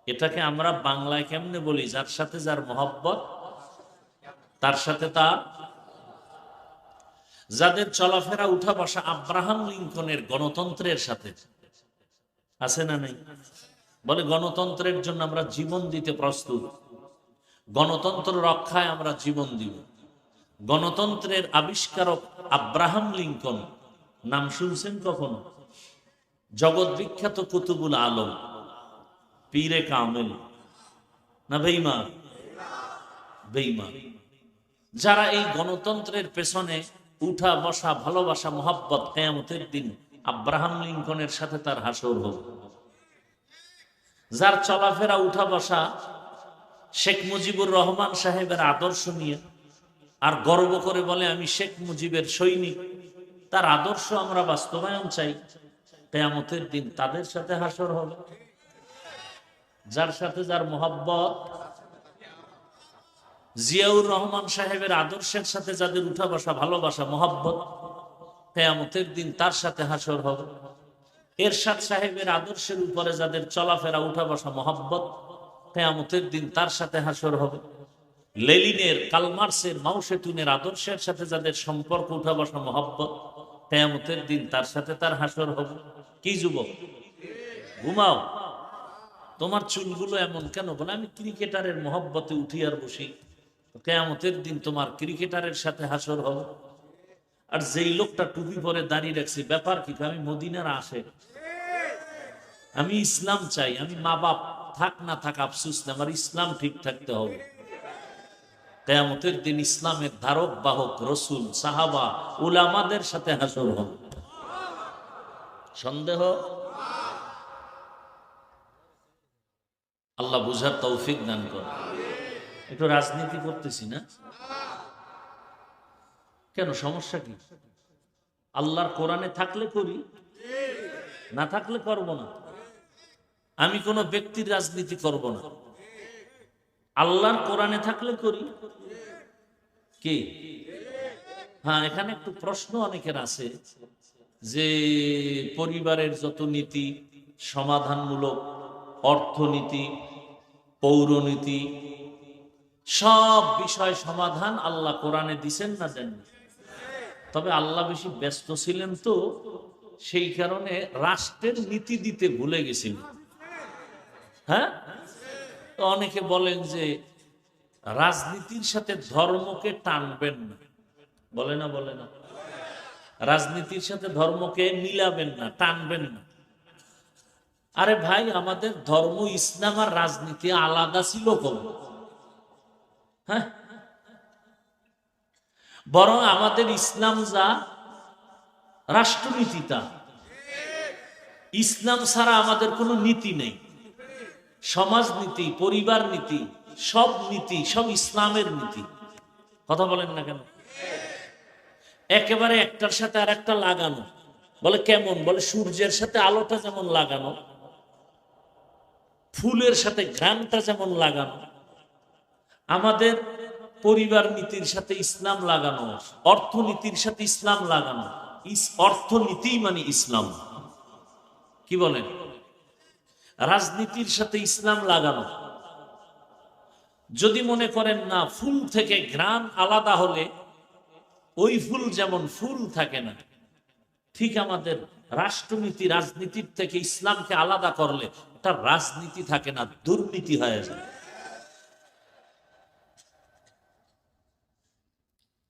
এটাকে আমরা বাংলায় কেমনে বলি? যার সাথে যার মোহাব্বত তার সাথে তার। যাদের চলাফেরা, উঠা বসা আব্রাহাম লিঙ্কনের গণতন্ত্রের সাথে আছে না নেই? বলে গণতন্ত্রের জন্য আমরা জীবন দিতে প্রস্তুত, গণতন্ত্র রক্ষায় আমরা জীবন দিব। গণতন্ত্রের আবিষ্কারক আব্রাহাম লিঙ্কন, নাম শুনছেন কখনো? জগৎ বিখ্যাত কুতুবুল আলম, পীরে কামেল না বেঈমান? বেঈমান। যারা এই গণতন্ত্রের পেছনে উঠা বসা, ভালোবাসা, মোহাব্বত, কিয়ামতের দিন আব্রাহাম লিঙ্কনের সাথে তার হাসর হবে। যার চলাফেরা, উঠা বসা শেখ মুজিবুর রহমান সাহেবের আদর্শ নিয়ে, আর গর্ব করে বলে আমি শেখ মুজিবের সৈনিক, তার আদর্শ আমরা বাস্তবায়ন চাই, কিয়ামতের দিন তাদের সাথে হাসর হবে। যার সাথে যার মোহাব্বত, জিয়াউর রহমান সাহেবের আদর্শের সাথে যাদের উঠা বসা, ভালোবাসা, মোহাব্বত, কিয়ামতের দিন তার সাথে হাসর হবে। এরশাদ সাহেবের আদর্শের উপরে যাদের চলাফেরা, উঠা বসা, মোহাব্বত, কিয়ামতের দিন তার সাথে হাসর হবে। লেনিনের, কালমার্সের, মাওসেতুনের আদর্শের সাথে যাদের সম্পর্ক, উঠা বসা, মোহাব্বত, কিয়ামতের দিন তার সাথে তার হাসর হবে। কি যুবক ঘুমাও, তোমার চুলগুলো এমন কেন? বলে আমি ক্রিকেটারের মোহাব্বতে উঠি আর বসি, কিয়ামতের দিন তোমার ক্রিকেটারের সাথে হাসর হবে। আর যেই লোকটা টুপি পরে দাঁড়িয়ে রাখছে, ব্যাপার কি? আমি মদিনার আসে, আমি ইসলাম চাই, আমি মা বাপ থাক না থাক আফসুস না, আমার ইসলাম ঠিক থাকতে হবে। কিয়ামতের দিন ইসলামের ধারক বাহক রসুল, সাহাবা, উলামাদের সাথে হাসর হবে। সন্দেহ? আল্লাহ বুঝার তৌফিক দান করে। একটু রাজনীতি করতেছি না কেন? সমস্যা কি? আল্লাহর কোরআনে থাকলে করি, না থাকলে করব না। আমি কোন ব্যক্তির রাজনীতি করব না, আল্লাহর কোরআনে থাকলে করি। কি? হ্যাঁ, এখানে একটু প্রশ্ন অনেকের আছে যে পরিবারের যত নীতি, সমাধানমূলক, অর্থনীতি, পৌরনীতি, সব বিষয় সমাধান আল্লাহ কোরআনে দিছেন না দেন? তবে আল্লাহ বেশি ব্যস্ত ছিলেন তো, সেই কারণে রাষ্ট্রের নীতি দিতে ভুলে গেছিলেন। হ্যাঁ, তো অনেকে বলেন যে রাজনীতির সাথে ধর্মকে টানবেন না, বলে না? বলে না? রাজনীতির সাথে ধর্মকে মিলাবেন না, টানবেন না। আরে ভাই, আমাদের ধর্ম ইসলাম আর রাজনীতি আলাদা ছিল কবে? হ্যাঁ, বরং আমাদের ইসলাম যা, রাষ্ট্রনীতি তা। ইসলাম ছাড়া আমাদের কোনো নীতি নেই। সমাজনীতি, পরিবার নীতি, সব নীতি সব ইসলামের নীতি। কথা বলেন না কেন? একেবারে একটার সাথে আর একটা লাগানো। বলে কেমন? বলে সূর্যের সাথে আলোটা যেমন লাগানো, ফুলের সাথে ঘ্রাণটা যেমন লাগানো, আমাদের পরিবার নীতির সাথে ইসলাম লাগানো, অর্থনীতির সাথে ইসলাম লাগানো। অর্থনীতি মানে ইসলাম। কি বলেন? রাজনীতির সাথে ইসলাম লাগানো। যদি মনে করেন না ফুল থেকে ঘ্রাণ আলাদা হলে ওই ফুল যেমন ফুল থাকে না, ঠিক আমাদের রাষ্ট্রনীতি রাজনীতির থেকে ইসলামকে আলাদা করলে এটা রাজনীতি থাকে না, দুর্নীতি হয়ে যায়।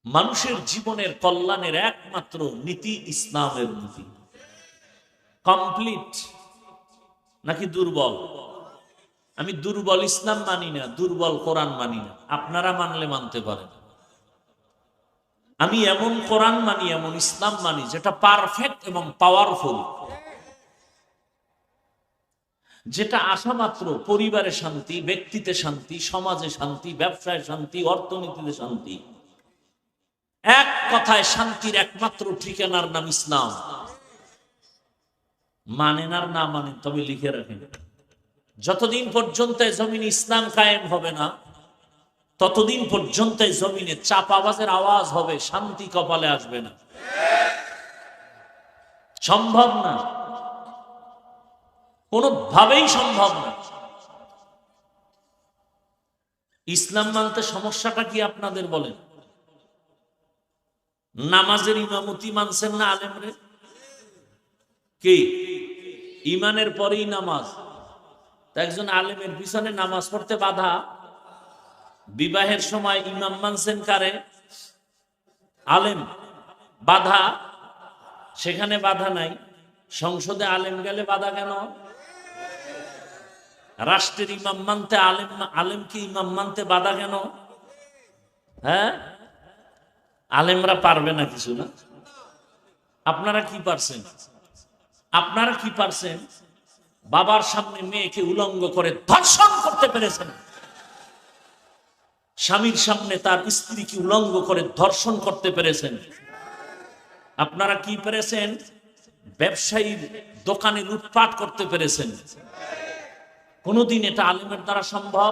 মানুষের জীবনের কল্যাণের একমাত্র নীতি ইসলামের নীতি। কমপ্লিট নাকি দুর্বল? আমি দুর্বল ইসলাম মানি না, দুর্বল কোরআন মানি না। আপনারা মানলে মানতে পারেন। আমি এমন কোরআন মানি, এমন ইসলাম মানি যেটা পারফেক্ট এবং পাওয়ারফুল, যেটা আসা মাত্র পরিবারে শান্তি, ব্যক্তিতে শান্তি, সমাজে শান্তি, ব্যবসায় শান্তি, অর্থনীতিতে শান্তি। এক কথায় শান্তির একমাত্র ঠিকানার নাম ইসলাম। মানেন আর না মানেন, তবে লিখে রাখেন, যতদিন পর্যন্ত জমিনে ইসলাম কায়েম হবে না ততদিন পর্যন্ত জমিনে চাপাবাজের আওয়াজ হবে, শান্তি কপালে আসবে না। সম্ভব না, কোনোভাবেই সম্ভব না। ইসলাম মানতে সমস্যাটা কি আপনাদের বলেন? নামাজের ইমামতি মানছেন না আলেমরে? কি ইমানের পরেই নামাজ? একজন আলেমের পিছনে নামাজ পড়তে বাধা। বিবাহের সময় ইমাম মানছেন কারে? আলেম। বাধা সেখানে বাধা নাই, সংসদে আলেম গেলে বাধা কেন? রাষ্ট্রের ইমাম মানতে আলেমকে ইমাম মানতে বাধা কেন? হ্যাঁ, আলেমরা পারবে না কিছু না? আপনারা কি পারছেন? আপনারা কি পারছেন? বাবার সামনে মেয়েকে উলঙ্গ করে ধর্ষণ করতে পেরেছেন। স্বামীর সামনে তার স্ত্রীকে উলঙ্গ করে ধর্ষণ করতে পেরেছেন। আপনারা কি পেরেছেন? ব্যবসায়ীর দোকানে লুটপাট করতে পেরেছেন। কোনদিন এটা আলেমের দ্বারা সম্ভব?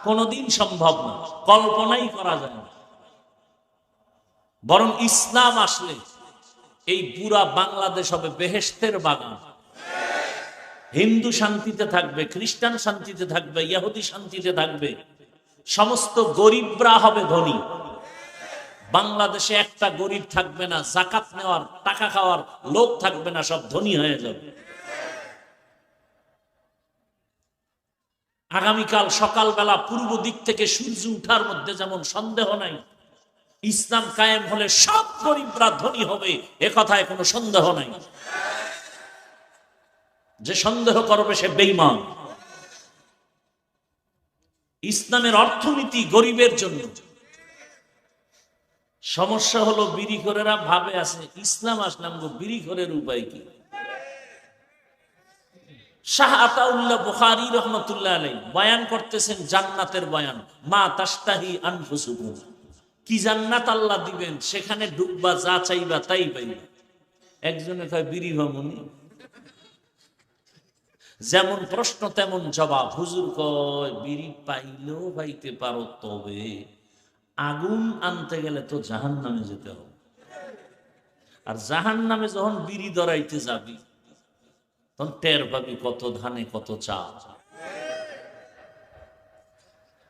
কোনদিন সম্ভব না, কল্পনাই করা যায় না। বরং ইসলাম আসলে এই পুরা বাংলাদেশ হবে বেহেশতের বাগান। হিন্দু শান্তিতে থাকবে, খ্রিস্টান শান্তিতে থাকবে, ইহুদি শান্তিতে থাকবে, সমস্ত গরিবরা হবে ধনী। বাংলাদেশে একটা গরিব থাকবে না, যাকাত নেওয়ার টাকা খাওয়ার লোক থাকবে না, সব ধনী হয়ে যাবে। আগামীকাল সকালবেলা পূর্ব দিক থেকে সূর্য উঠার মধ্যে যেমন সন্দেহ নাই, ইসলাম কায়েম হলে সব গরিবরা ধনী হবে, এ কথায় কোনো সন্দেহ নাই। যে সন্দেহ করবে সে বেঈমান। ইসলামের অর্থনীতি গরিবের জন্য। সমস্যা হলো বিড়িখোরেরা ভাবে আছে ইসলাম আসলাম গো, বিড়িখোরের উপায় কি? শাহ আতাউল্লাহ বুখারী রহমাতুল্লাহ আলাইহি বয়ান করতেছেন জান্নাতের বয়ান। মা তাশতাহি আনফুসুকুম, কি জান্নাত আল্লাহ দিবেন, সেখানে ঢুকবা, যা চাইবা তাই পাইবা। একজনে কয় বিড়ি ভামুনি। যেমন প্রশ্ন তেমন জবাব। হুজুর কয় বিড়ি পাইলেও পাইতে পারো, তবে আগুন আনতে গেলে তো জাহান্নামে যেতে হবে। আর জাহান্নামে যখন বিড়ি ধরাইতে যাবি তখন টের পাবি কত ধানে কত চাল।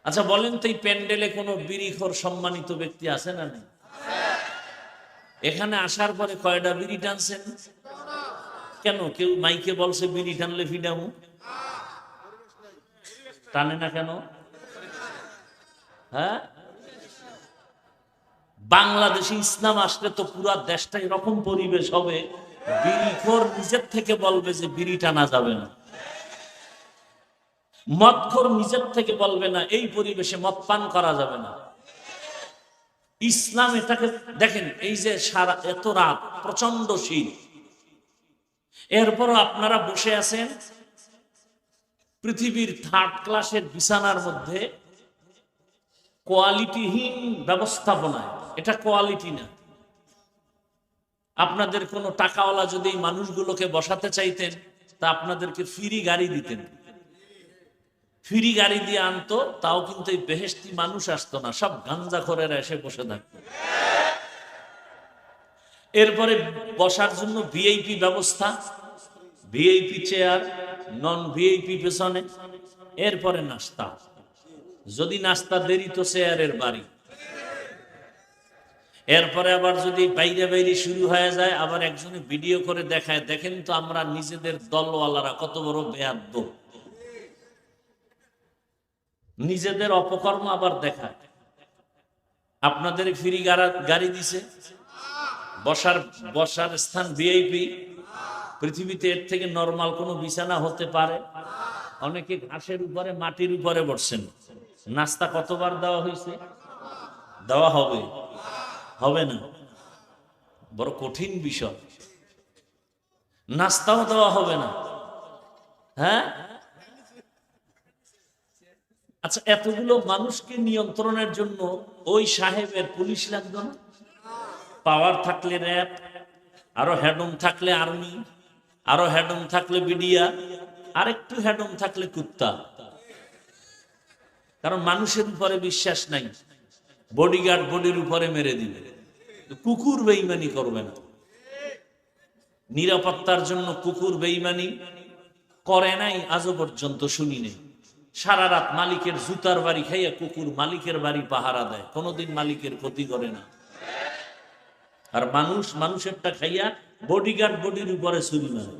আচ্ছা বলেন তো, এই প্যান্ডেলে কোনো বিড়িখোর সম্মানিত ব্যক্তি আছে না নেই? এখানে আসার পরে কয়টা বিড়ি টানছেন? কেন কেউ মাইকে বলছে বিড়ি টানলে ফিডামু? টানে না কেন? হ্যাঁ, বাংলাদেশে ইসলাম আসলে তো পুরা দেশটা এরকম পরিবেশ হবে, বিড়িখোর নিজের থেকে বলবে যে বিড়ি টানা যাবে না, মদখোর নিজের থেকে বলবে না এই পরিবেশে মদ পান করা যাবে না। ইসলাম এটাকে দেখেন, এই যে সারা এত রাত প্রচন্ড শীত, এরপরও আপনারা বসে আছেন পৃথিবীর 3rd ক্লাসের বিছানার মধ্যে, কোয়ালিটিহীন ব্যবস্থাপনায়। এটা কোয়ালিটি না। আপনাদের কোনো টাকাওয়ালা যদি এই মানুষগুলোকে বসাতে চাইতেন তা আপনাদেরকে ফ্রি গাড়ি দিতেন, ফ্রি গাড়ি দিয়ে আনতো, তাও কিন্তু এই বেহেশতি মানুষ আসতো না, সব গাঞ্জাখোরেরা এসে বসে থাকতো। এরপরে বসার জন্য ভিআইপি ব্যবস্থা, ভিআইপি চেয়ার, নন ভিআইপি পেছনে, এরপরে নাস্তা, যদি নাস্তা দেরি তো চেয়ারের বাড়ি, এরপরে আবার যদি বাইরে বাইরে শুরু হয়ে যায় আবার একজনে ভিডিও করে দেখায়, দেখেন তো আমরা নিজেদের দলওয়ালারা কত বড় বেয়াদ্দ, নিজেদের অপকর্ম আবার দেখায়। আপনাদের ফ্রি গাড়ি দিছে, বসার স্থান ভিআইপি, পৃথিবীতে এর থেকে নরমাল কোনো বিছানা হতে পারে? অনেকে ঘাসের উপরে মাটির উপরে বসছেন। নাস্তা কতবার দেওয়া হয়েছে? দেওয়া হবে? হবে না? বড় কঠিন বিষয়। নাস্তাও দেওয়া হবে না। হ্যাঁ, আচ্ছা, এতগুলো মানুষকে নিয়ন্ত্রণের জন্য ওই সাহেবের পুলিশ লাগতো না? পাওয়ার থাকলে র্যাব, আরো হেডম থাকলে আর্মি, আরো হেডম থাকলে বিডিয়া, আরেকটু হেডম থাকলে কুত্তা। কারণ মানুষের উপরে বিশ্বাস নাই, বডিগার্ড বডির উপরে মেরে দিবে। কুকুর বেঈমানি করবে না, নিরাপত্তার জন্য কুকুর বেঈমানি করে নাই আজও পর্যন্ত শুনি নেই। সারা রাত মালিকের জুতার বাড়ি খাইয়া কুকুর মালিকের বাড়ি পাহারা দেয়, কোনোদিন মালিকের ক্ষতি করে না। আর মানুষ মানুষেরটা খাইয়া বডিগার্ড বডির উপরে ছুরি মারে।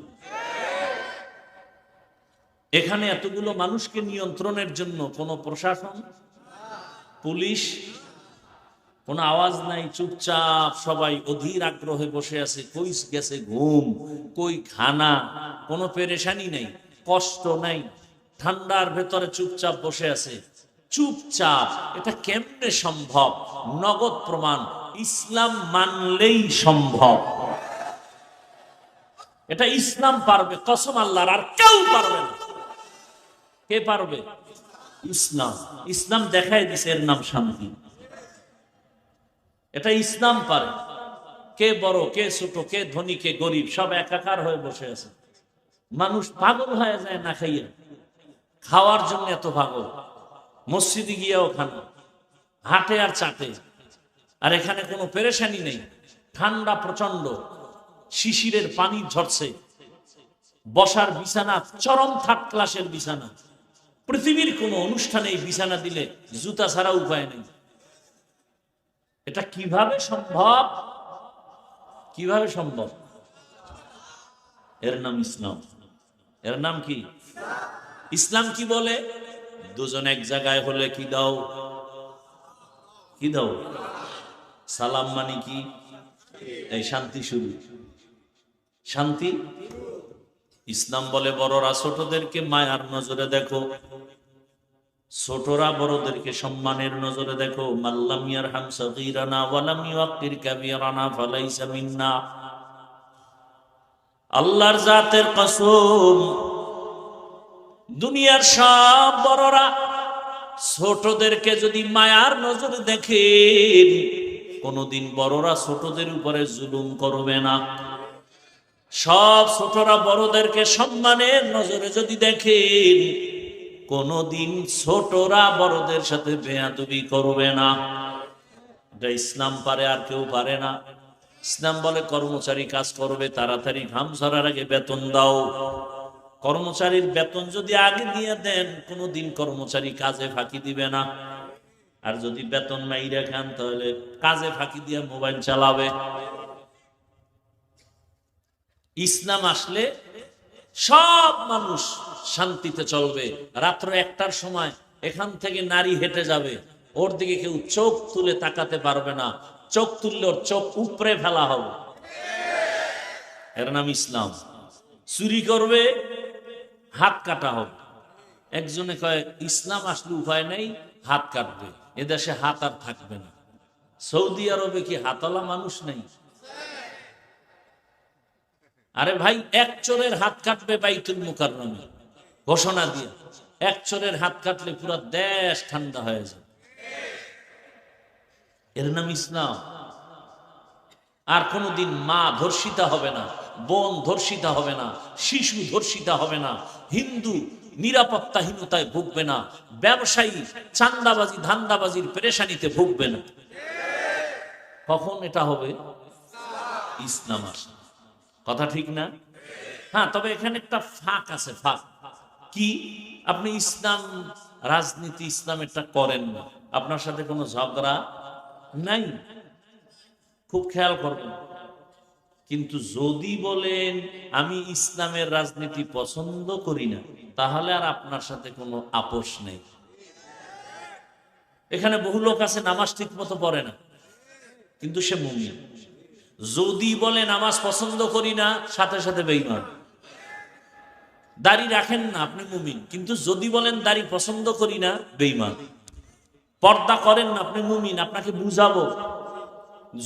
এখানে এতগুলো মানুষকে নিয়ন্ত্রণের জন্য কোনো প্রশাসন, পুলিশ, কোনো আওয়াজ নাই, চুপচাপ সবাই অধীর আগ্রহে বসে আছে। কই গেছে ঘুম, কই খানা, কোনো পেরেশানি নেই, কষ্ট নাই, ঠান্ডার ভেতরে চুপচাপ বসে আছে, চুপচাপ। এটা কেমনে সম্ভব? নগদ প্রমাণ, ইসলাম মানলেই সম্ভব। এটা ইসলাম পারবে, কসম আল্লাহর, আর কেউ পারবে না। কে পারবে? ইসলাম। ইসলাম দেখাই দিছে, এর নাম শান্তি। এটা ইসলাম পারে। কে বড়, কে ছোট, কে ধনী, কে গরিব, সব একাকার হয়ে বসে আছে। মানুষ পাগল হয়ে যায় না খাইয়া, খাওয়ার জন্য এত পাগল। মসজিদে গিয়েও খানা, হাটে আর চাটে। আর এখানে কোনো পেরেশানি নেই, ঠান্ডা প্রচন্ড, শিশিরের পানি ঝরছে, বসার বিছানা চরম 3rd ক্লাসের বিছানা। পৃথিবীর কোন অনুষ্ঠানে এই বিছানা দিলে জুতা ছাড়া উপায় নেই। এটা কিভাবে সম্ভব? কিভাবে সম্ভব? এর নাম ইসলাম। এর নাম কি? ইসলাম কি বলে? দুজন এক জায়গায় হলে কি দাও? কি দাও? সালাম মানে কি? এই শান্তি শুরু, শান্তি। ইসলাম বলে বড়রা ছোটদেরকে মায়ার নজরে দেখো, ছোটরা বড়দেরকে সম্মানের নজরে দেখো। মাল্লাম ইয়ারহাম সগীরানা ওয়ালাম ইউক্কির কাবীরানা ফালাইসা মিন্না। আল্লাহর জাতের কসম, দুনিয়ার সব বড়রা ছোটদেরকে যদি মায়ার নজরে দেখেন, কোনদিন বড়রা ছোটদের উপরে জুলুম করবে না। সব ছোটরা বড়দেরকে সম্মানের নজরে যদি দেখেন, কোনদিন ছোটরা বড়দের সাথে বেয়াদবি করবে না। এটা ইসলাম পারে, আর কেউ পারে না। ইসলাম বলে কর্মচারী কাজ করবে, তাড়াতাড়ি ঘাম ঝরার আগে বেতন দাও। কর্মচারীর বেতন যদি আগে দিয়ে দেন, কোনদিন কর্মচারী কাজে ফাঁকি দিবে না। আর যদি বেতন মাইরা খান, তাহলে কাজে ফাঁকি দিয়ে মোবাইল চালাবে। ইসলাম আসলে সব মানুষ শান্তিতে চলবে। রাত্র 1টার সময় এখান থেকে নারী হেঁটে যাবে, ওর দিকে কেউ চোখ তুলে তাকাতে পারবে না। চোখ তুললে ওর চোখ উপরে ফেলা হবে, এর নাম ইসলাম। চুরি করবে, হাত কাটা হবে। একজনে কয় ইসলাম আসলে উপায় নেই, হাত কাটবে। এদেশে হাত আর থাকবে না। সৌদি আরবে কি হাতওয়ালা মানুষ নেই? আরে ভাই, এক চোরের হাত কাটবে বাইতুল মুকাররমে ঘোষণা দিয়ে। এক চোরের হাত কাটলে পুরো দেশ ঠান্ডা হয়ে যায়। এর নাম ইসলাম। আর কোনোদিন মা ধর্ষিতা হবে না, বোন ধর্ষিতা হবে না, শিশু ধর্ষিতা হবে না, হিন্দু নিরাপত্তাহীনতায় ভুগবে না, ব্যবসায়ী চান্দাবাজি ধান্দাবাজির পেরেশানিতে ভুগবে না। কখন এটা হবে? ইসলাম আসে। কথা ঠিক না? হ্যাঁ, তবে এখানে একটা ফাঁক আছে। ফাঁক কি? আপনি ইসলাম রাজনীতি ইসলামেরটা করেন না, আপনার সাথে কোনো ঝগড়া নাই, খুব খেয়াল করবেন। কিন্তু যদি বলেন আমি ইসলামের রাজনীতি পছন্দ করি না, তাহলে আর আপনার সাথে কোনো আপোষ নেই। এখানে বহু লোক আছে নামাজ ঠিক মতো পড়ে না, কিন্তু সে মুমিন। যদি বলে নামাজ পছন্দ করি না, সাথে সাথে বেঈমান। দাড়ি রাখেন না, আপনি মুমিন, কিন্তু যদি বলেন দাড়ি পছন্দ করি না, বেঈমান। পর্দা করেন না, আপনি মুমিন, আপনাকে বুঝাবো।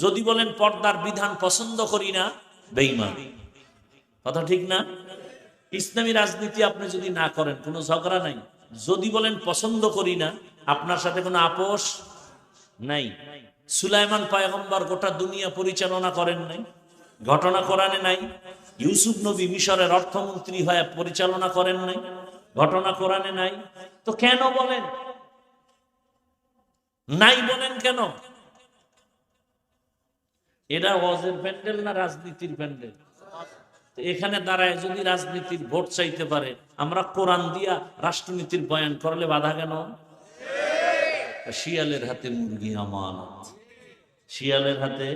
যদি বলেন পর্দার বিধান পছন্দ করি না, বেঈমান। কথা ঠিক না? ইসলামী রাজনীতি আপনি যদি না করেন, কোনো ঝগড়া নাই। যদি বলেন পছন্দ করি না, আপনার সাথে কোনো আপোষ নাই। সুলাইমান পয়গম্বর গোটা দুনিয়া পরিচালনা করেন নাই, ঘটনা কোরআনে নাই। ইউসুফ নবী মিশরের অর্থমন্ত্রী হয়ে পরিচালনা করেন নাই, ঘটনা কোরআনে নাই। তো কেন বলেন নাই? বলেন কেন? এরা ওয়াজের প্যান্ডেল না রাজনীতির প্যান্ডেল? এখানে দাঁড়ায় যদি রাজনীতির ভোট চাইতে পারে, আমরা কোরআন দিয়া রাষ্ট্রনীতির বয়ান করলে বাধা কেন? শিয়ালের হাতে মুরগি আমানত, শিয়ালের হাতে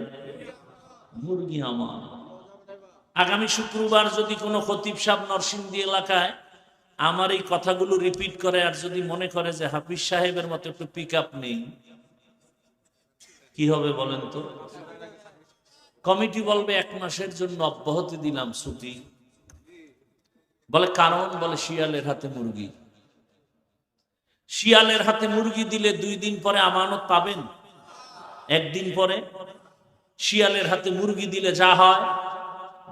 মুরগি আমানত। আগামী শুক্রবার যদি কোনো খতিব সাহেব নরসিংদী এলাকায় আমার এই কথাগুলো রিপিট করে, আর যদি মনে করে যে হাফিজ সাহেবের মতো একটু পিক আপ নেই, কি হবে বলেন তো? কমিটি বলবে 1 মাসের জন্য অব্যাহতি দিলাম, ছুটি। বলে কারণ, বলে শিয়ালের হাতে মুরগি। শিয়ালের হাতে মুরগি দিলে 2 দিন পরে আমানত পাবেন? 1 দিন পরে? শিয়ালের হাতে মুরগি দিলে যা হয়,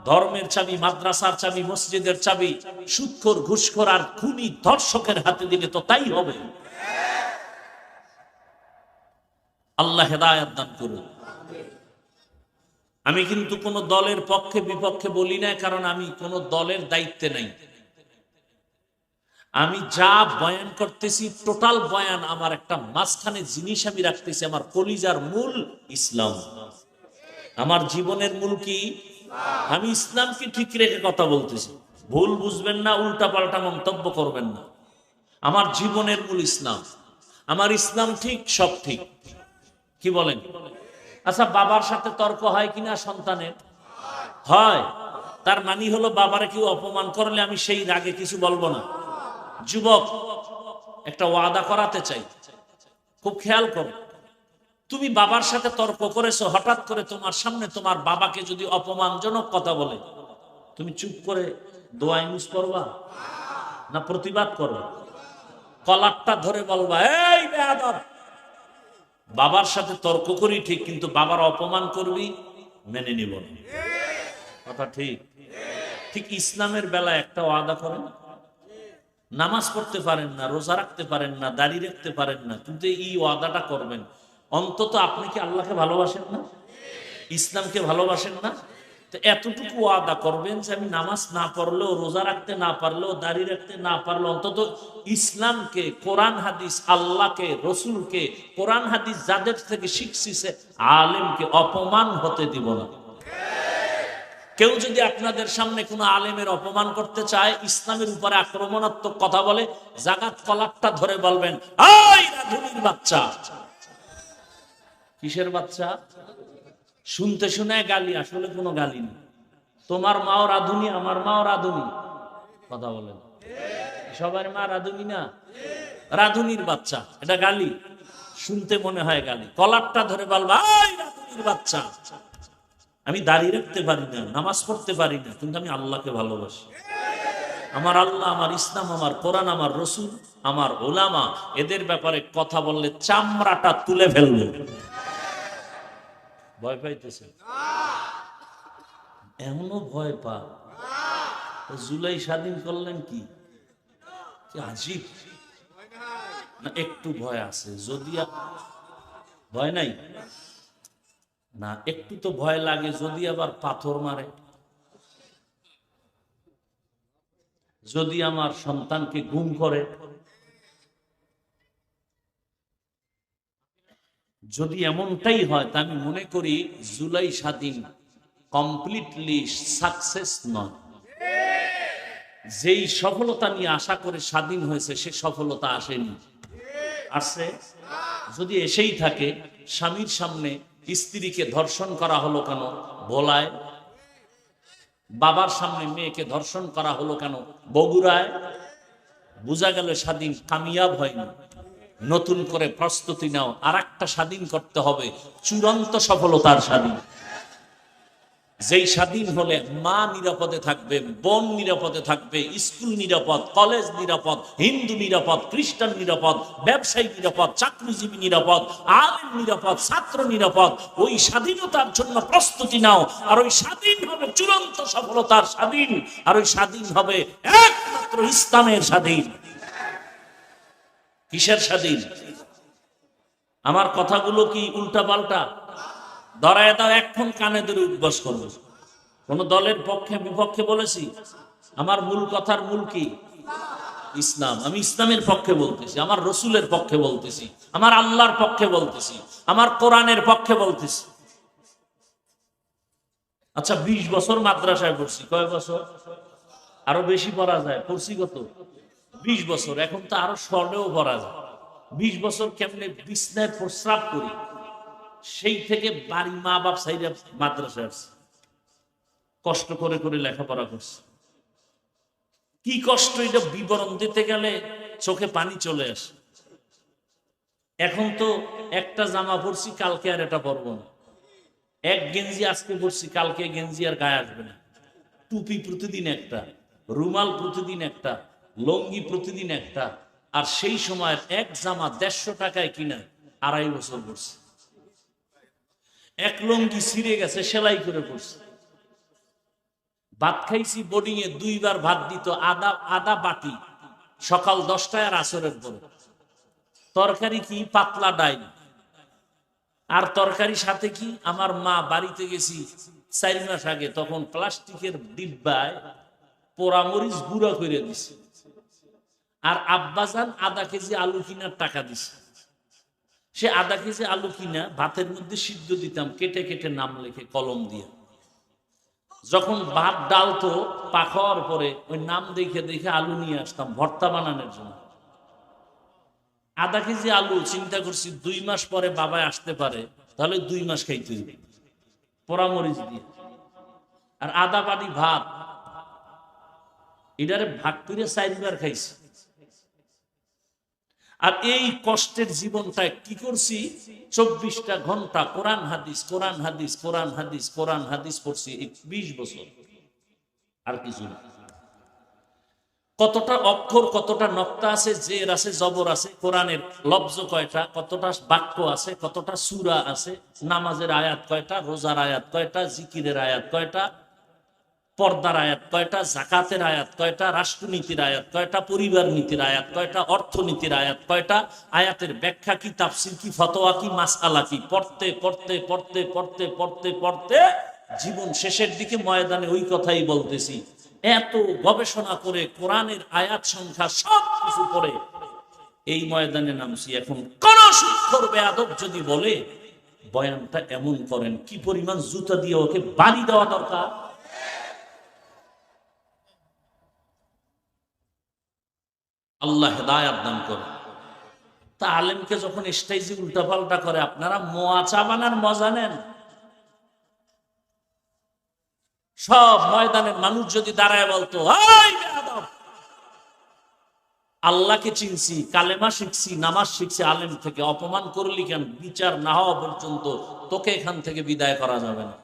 ধর্মের চাবি, মাদ্রাসার চাবি, মসজিদের চাবি সুদখোর, ঘুষখোর আর খুনি ধর্ষকের হাতে দিলে তো তাই হবে। আল্লাহ হেদায়েত দান করুন। আমি কিন্তু কোন দলের পক্ষে বিপক্ষে বলি না, কারণ আমি কোন দলের দায়িত্বে নাই। আমি যা বয়ান করতেছি, টোটাল বয়ান আমার একটা মাঝখানে জিনিস আমি রাখতেছি, আমার কলিজার মূল ইসলাম। আমার জীবনের মূল কি? আমি ইসলামকে ঠিক রেখে কথা বলতেছি। ভুল বুঝবেন না, উল্টা পাল্টা মন্তব্য করবেন না। আমার জীবনের মূল ইসলাম। আমার ইসলাম ঠিক, সব ঠিক। কি বলেন? আচ্ছা, বাবার সাথে তর্ক হয় কিনা সন্তানের? হয়। তার মানে হলো বাবারে কেউ অপমান করলে আমি সেই রাগে কিছু বলবো না। যুবক, একটা ওয়াদা করাতে চাই, খুব খেয়াল করো। তুমি বাবার সাথে তর্ক করেছো, হঠাৎ করে তোমার সামনে তোমার বাবাকে যদি অপমানজনক কথা বলে, তুমি চুপ করে দোয়া ইউজ করবা না প্রতিবাদ করবা? কলারটা ধরে বলবা, এই বেয়াদব! বাবার সাথে তর্ক করি ঠিক, কিন্তু বাবার অপমান করবি, মেনে নিব না। কথা ঠিক? ঠিক ইসলামের বেলায় একটা ওয়াদা করেন। নামাজ পড়তে পারেন না, রোজা রাখতে পারেন না, দাড়ি রাখতে পারেন না, কিন্তু এই ওয়াদাটা করবেন। অন্তত আপনি কি আল্লাহকে ভালোবাসেন না? ইসলামকে ভালোবাসেন না? তো এতটুকু ওয়াদা করবেন যে আমি নামাজ না পড়লেও, রোজা রাখতে না পারলেও, দাড়ি রাখতে না পারলেও, অন্তত ইসলামকে, কোরআন হাদিস, আল্লাহকে, রসুলকে, কোরআন হাদিস যাদের থেকে শিখছি সে আলেমকে অপমান হতে দিব না। কেউ যদি আপনাদের সামনে কোনো আলেমের অপমান করতে চায়, ইসলামের উপরে আক্রমণাত্মক কথা বলে, জাগাত কলারটা ধরে বলবেন, এই রাধুনির বাচ্চা! কিসের বাচ্চা? শুনতে শুনে গালি, আসলে কোনো গালি নেই। তোমার মাও রাধুনি, আমার মাও রাধুনি। কথা বলেন, সবার মা রাধুনি না? রাধুনির বাচ্চা, এটা গালি। শুনতে মনে হয় গালি। কলারটা ধরে বলবা, এই রাধুনির জাতির বাচ্চা। আমি দাড়ি রাখতে পারি না, নামাজ পড়তে পারি না, কিন্তু আমি আল্লাহকে ভালোবাসি। আমার আল্লাহ, আমার ইসলাম, আমার কোরআন, আমার রসুল, আমার ওলামা, এদের ব্যাপারে কথা বললে চামড়াটা তুলে ফেলবে। ভয় পাইতেছে? এমনও ভয় পা। জুলাই স্বাধীন করলেন কি আজীব না? একটু ভয় আছে। যদি ভয় নাই না, একটু তো ভয় লাগে যদি আবার পাথর মারে, যদি আমার সন্তানকে গুম করে, যদি এমনটাই হয়, তা আমি মনে করি জুলাই স্বাধীন কমপ্লিটলি সাকসেস নয়। যেই সফলতা নিয়ে আশা করে স্বাধীন হয়েছে, সে সফলতা আসেনি। আসছে? যদি এসেই থাকে, স্বামীর সামনে স্ত্রীকে ধর্ষণ করা হলো কেন ভোলায়? বাবার সামনে মেয়েকে ধর্ষণ করা হলো কেন বগুড়ায়? বোঝা গেল স্বাধীন কামিয়াব হয়নি। নতুন করে প্রস্তুতি নাও, আর একটা স্বাধীন করতে হবে, চূড়ান্ত সফলতার স্বাধীন। যেই স্বাধীন হলে মা নিরাপদে থাকবে, বোন নিরাপদে থাকবে, স্কুল নিরাপদ, কলেজ নিরাপদ, হিন্দু নিরাপদ, খ্রিস্টান নিরাপদ, ব্যবসায়ী নিরাপদ, চাকরিজীবী নিরাপদ, আলেম নিরাপদ, ছাত্র নিরাপদ। ওই স্বাধীনতার জন্য প্রস্তুতি নাও, আর ওই স্বাধীন হবে চূড়ান্ত সফলতার স্বাধীন। আর ওই স্বাধীন হবে একমাত্র ইসলামের স্বাধীন। কিসের স্বাধীন? আমার কথাগুলো কি উল্টা পাল্টা? ধরায় দাও, এখন কানে ধরে উদ্বাস করবো। কোন দলের পক্ষে বিপক্ষে বলেছি? আমার মূল কথার মূল কি? ইসলাম। আমি ইসলামের পক্ষে বলতেছি, আমার রসুলের পক্ষে বলতেছি, আমার আল্লাহর পক্ষে বলতেছি, আমার কোরআনের পক্ষে বলতেছি। আচ্ছা, 20 বছর মাদ্রাসায় পড়ছি। কয় বছর? আরো বেশি পড়া যায়। পড়ছি কত? 20 বছর। এখন তো আরো স্বর্ণেও পড়া যায়। 20 বছর কেমনে বিছনায় প্রস্রাব করি, সেই থেকে বাড়ি মা বাপ সাইরা মাদ্রাসায় আসছে, কষ্ট করে করে লেখাপড়া করছে। কি কষ্ট, এটা বিবরণ দিতে গেলে চোখে পানি চলে আসে। এখন তো একটা জামা পরছি, কালকে আর এটা পরবো না। এক গেঞ্জি আজকে পরছি, কালকে গেঞ্জি আর গায়ে আসবে না। টুপি প্রতিদিন একটা, রুমাল প্রতিদিন একটা, লঙ্গি প্রতিদিন একটা। আর সেই সময়ের এক জামা 150 টাকায় কিনা 2.5 বছর পরছে। এক লঙ্গি ছিঁড়ে গেছে, সেলাই করে পড়ছে। ভাত খাইছি বোর্ডিং এ, 2 বার ভাত দিত, আদা বাটি, সকাল 10টায় আর আসরের পরে। তরকারি কি? পাতলা ডাইল। আর তরকারি সাথে কি? আমার মা বাড়িতে গেছি 4 মাস আগে, তখন প্লাস্টিকের ডিব্বায় পোড়ামরিচ গুঁড়া করে দিছে। আর আব্বাজান আধা কেজি আলু কিনার টাকা দিছে। সে আধা কেজি আলু কিনা ভাতের মধ্যে সিদ্ধ দিতাম, কেটে কেটে নাম লিখে কলম দিয়ে। যখন ভাত ডালতো পাখার পরে, ওই নাম দেখে দেখে আলু নিয়ে আসতাম ভর্তা বানানোর জন্য। আধা কেজি আলু, চিন্তা করছি 2 মাস পরে বাবায় আসতে পারে, তাহলে 2 মাস খাইতে হইবে পোড়ামরিচ দিয়ে। আর আধা বাটি ভাত, এটারে ভাগ করে 4 বার খাইছি। আর এই কষ্টের জীবনটায় কি করছি? 24টা ঘন্টা কোরআন হাদিস, কোরআন হাদিস, কোরআন হাদিস, কোরআন হাদিস পড়ছি 20 বছর। আর কিছু না। কতটা অক্ষর, কতটা নক্তা আছে, জের আছে, জবর আছে, কোরআনের লফজ কয়টা, কতটা বাক্য আছে, কতটা সূরা আছে, নামাজের আয়াত কয়টা, রোজার আয়াত কয়টা, জিকিরের আয়াত কয়টা, পর্দার আয়াত কয়টা, যাকাতের আয়াত কয়টা, রাষ্ট্রনীতির আয়াত কয়টা, পরিবার নীতির আয়াত কয়টা, অর্থনীতির আয়াত কয়টা, আয়াতের ব্যাখ্যা কি, তাফসীর কি, ফতোয়া কি, মাসআলা কি, পড়তে পড়তে পড়তে পড়তে পড়তে পড়তে জীবন শেষের দিকে ময়দানে ওই কথাই বলতেছি। এত গবেষণা করে কোরআনের আয়াত সংখ্যা সব কিছু পড়ে এই ময়দানে নামছি। এখন কোন সুক্ষর বেয়াদব যদি বলে বয়ানটা এমন করেন, কি পরিমাণ জুতা দিয়ে ওকে বাড়ি দেওয়া দরকার। আল্লাহ হেদায়াত দান করে। তা আলেমকে যখন স্টেজে উল্টাপাল্টা করে, আপনারা মোয়া চা বানার মজা নেন। সব ময়দানের মানুষ যদি দাঁড়ায় বলতো, আল্লাহকে চিনছি, কালেমা শিখছি, নামাজ শিখছি আলেম থেকে, অপমান করলি কেন? বিচার না হওয়া পর্যন্ত তোকে এখান থেকে বিদায় করা যাবে না।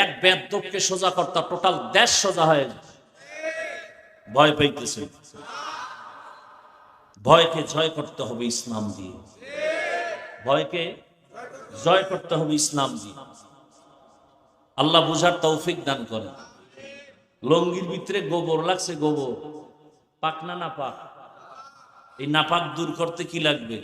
এক বেদ্যপকে সোজা করতা টোটাল দেশ সোজা হয়ে যায়। ভয় পাইতেছে, ভয়কে জয় করতে হবে ইসলাম দিয়ে, ভয়কে জয় করতে হবে ইসলাম দিয়ে। আল্লাহ বুঝার তৌফিক দান করে। লঙ্গির ভিতরে গোবর লাগছে, গোবর পাক না নাপাক? এই নাপাক দূর করতে কি লাগবে?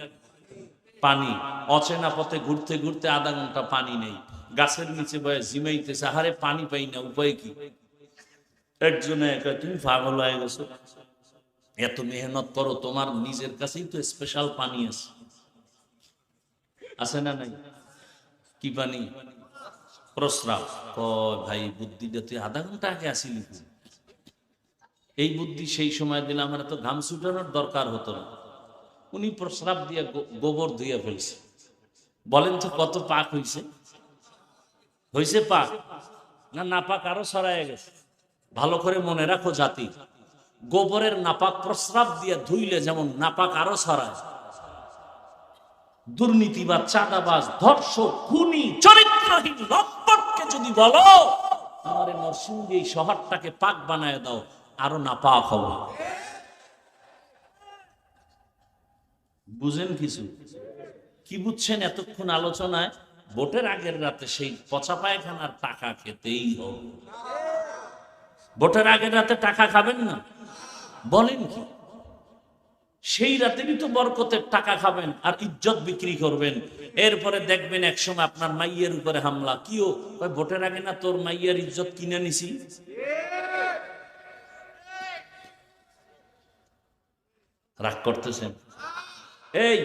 পানি। অচেনা পথে ঘুরতে ঘুরতে আধা ঘন্টা পানি নেই, গাছের নিচে বয়ে জিমাইতেছে, আহারে পানি পাই না, উপায় কি? একজনে একা, তুমি পাগল হয়ে গেছো, এত মেহনত করো, তোমার নিজের কাছেই তো স্পেশাল পানি আছে, আছে না নাই? কি পানি? প্রস্রাব। ভাই বুদ্ধিটা তুই আধা ঘন্টা আগে আসিলি, এই বুদ্ধি সেই সময় দিলে আমার তো ঘাম ছুটানোর দরকার হতো না। উনি প্রস্রাব দিয়ে গোবর ধুয়ে ফেলছে। বলেন তো কত পাক হইছে? হইছে পাক না নাপাক আরো ছড়ায় গেছে? ভালো করে মনে রাখো জাতি, গোবরের নাপাক প্রস্রাব দিয়ে ধুইলে যেমন নাপাক আরো ছড়ায়। দুর্নীতিবাজ, চাঁদাবাজ, ধর্ষক, খুনি, চরিত্রহীন লম্পটকে যদি বলো আমার নরসিংদী এই শহরটাকে পাক বানায় দাও, আরো নাপাক হবে। বুঝেন কিছু? কি বুঝছেন এতক্ষণ আলোচনায়? ভোটের আগের রাতে সেই পচা পায়খানার টাকা খেতেই হবে। ভোটের আগের রাতে টাকা খাবেন না? বলেন কি? সেই রাতেরই তো বরকতের টাকা খাবেন আর ইজ্জত বিক্রি করবেন। এরপরে দেখবেন একসময় আপনার মাইয়ের উপরে হামলা। কিও ভোটের আগে না তোর মাইয়ের ইজ্জত কিনে নিছি? রাগ করতেছেন? এই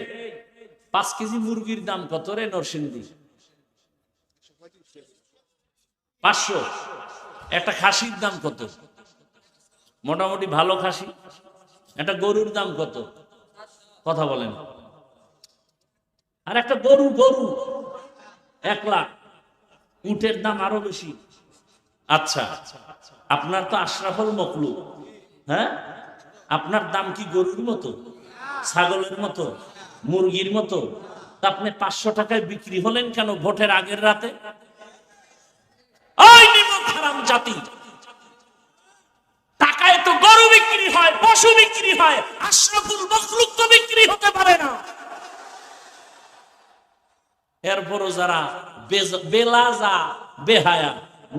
5 কেজি মুরগির দাম কত রে নরসিংদী? 500। একটা খাসির দাম কত? মোটামুটি ভালো খাসি একটা গরুর দাম কত? কথা বলেন। আর একটা গরু 1 লাখ। উটের দাম আরো বেশি। আচ্ছা, আপনার তো আশরাফুল মখলুক, হ্যাঁ? আপনার দাম কি গরুর মতো, ছাগলের মতো, মুরগির মতো? তা আপনি 500 টাকায় বিক্রি হলেন কেন ভোটের আগের রাতে? ওই নিমক হারাম জাতি, টাকায় তো গরু বিক্রি হয়, পশু বিক্রি হয়, আশরাফুল মখলুক তো বিক্রি হতে পারে না। এরপরও যারা বেলাজা, বেহায়া,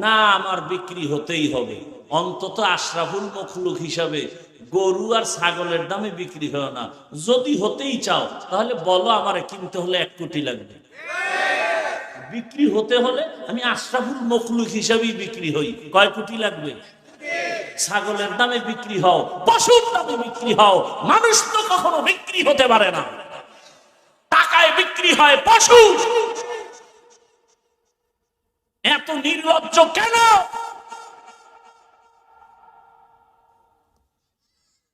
না আমার বিক্রি হতেই হবে, অন্তত আশরাফুল মখলুক হিসাবে গরু আর ছাগলের দামে বিক্রি হয় না। যদি হতেই চাও তাহলে বলো, আমারে কিনতে হলে 1 কোটি লাগবে। বিক্রি হতে হলে আমি আশরাফুল মখলুক হিসাবেই বিক্রি হই। কয় কোটি লাগবে? ছাগলের দামে বিক্রি হও, পশুর দামে বিক্রি হও, মানুষ তো কখনো বিক্রি হতে পারে না। টাকায় বিক্রি হয় পশু। এত নির্লজ্জ কেন?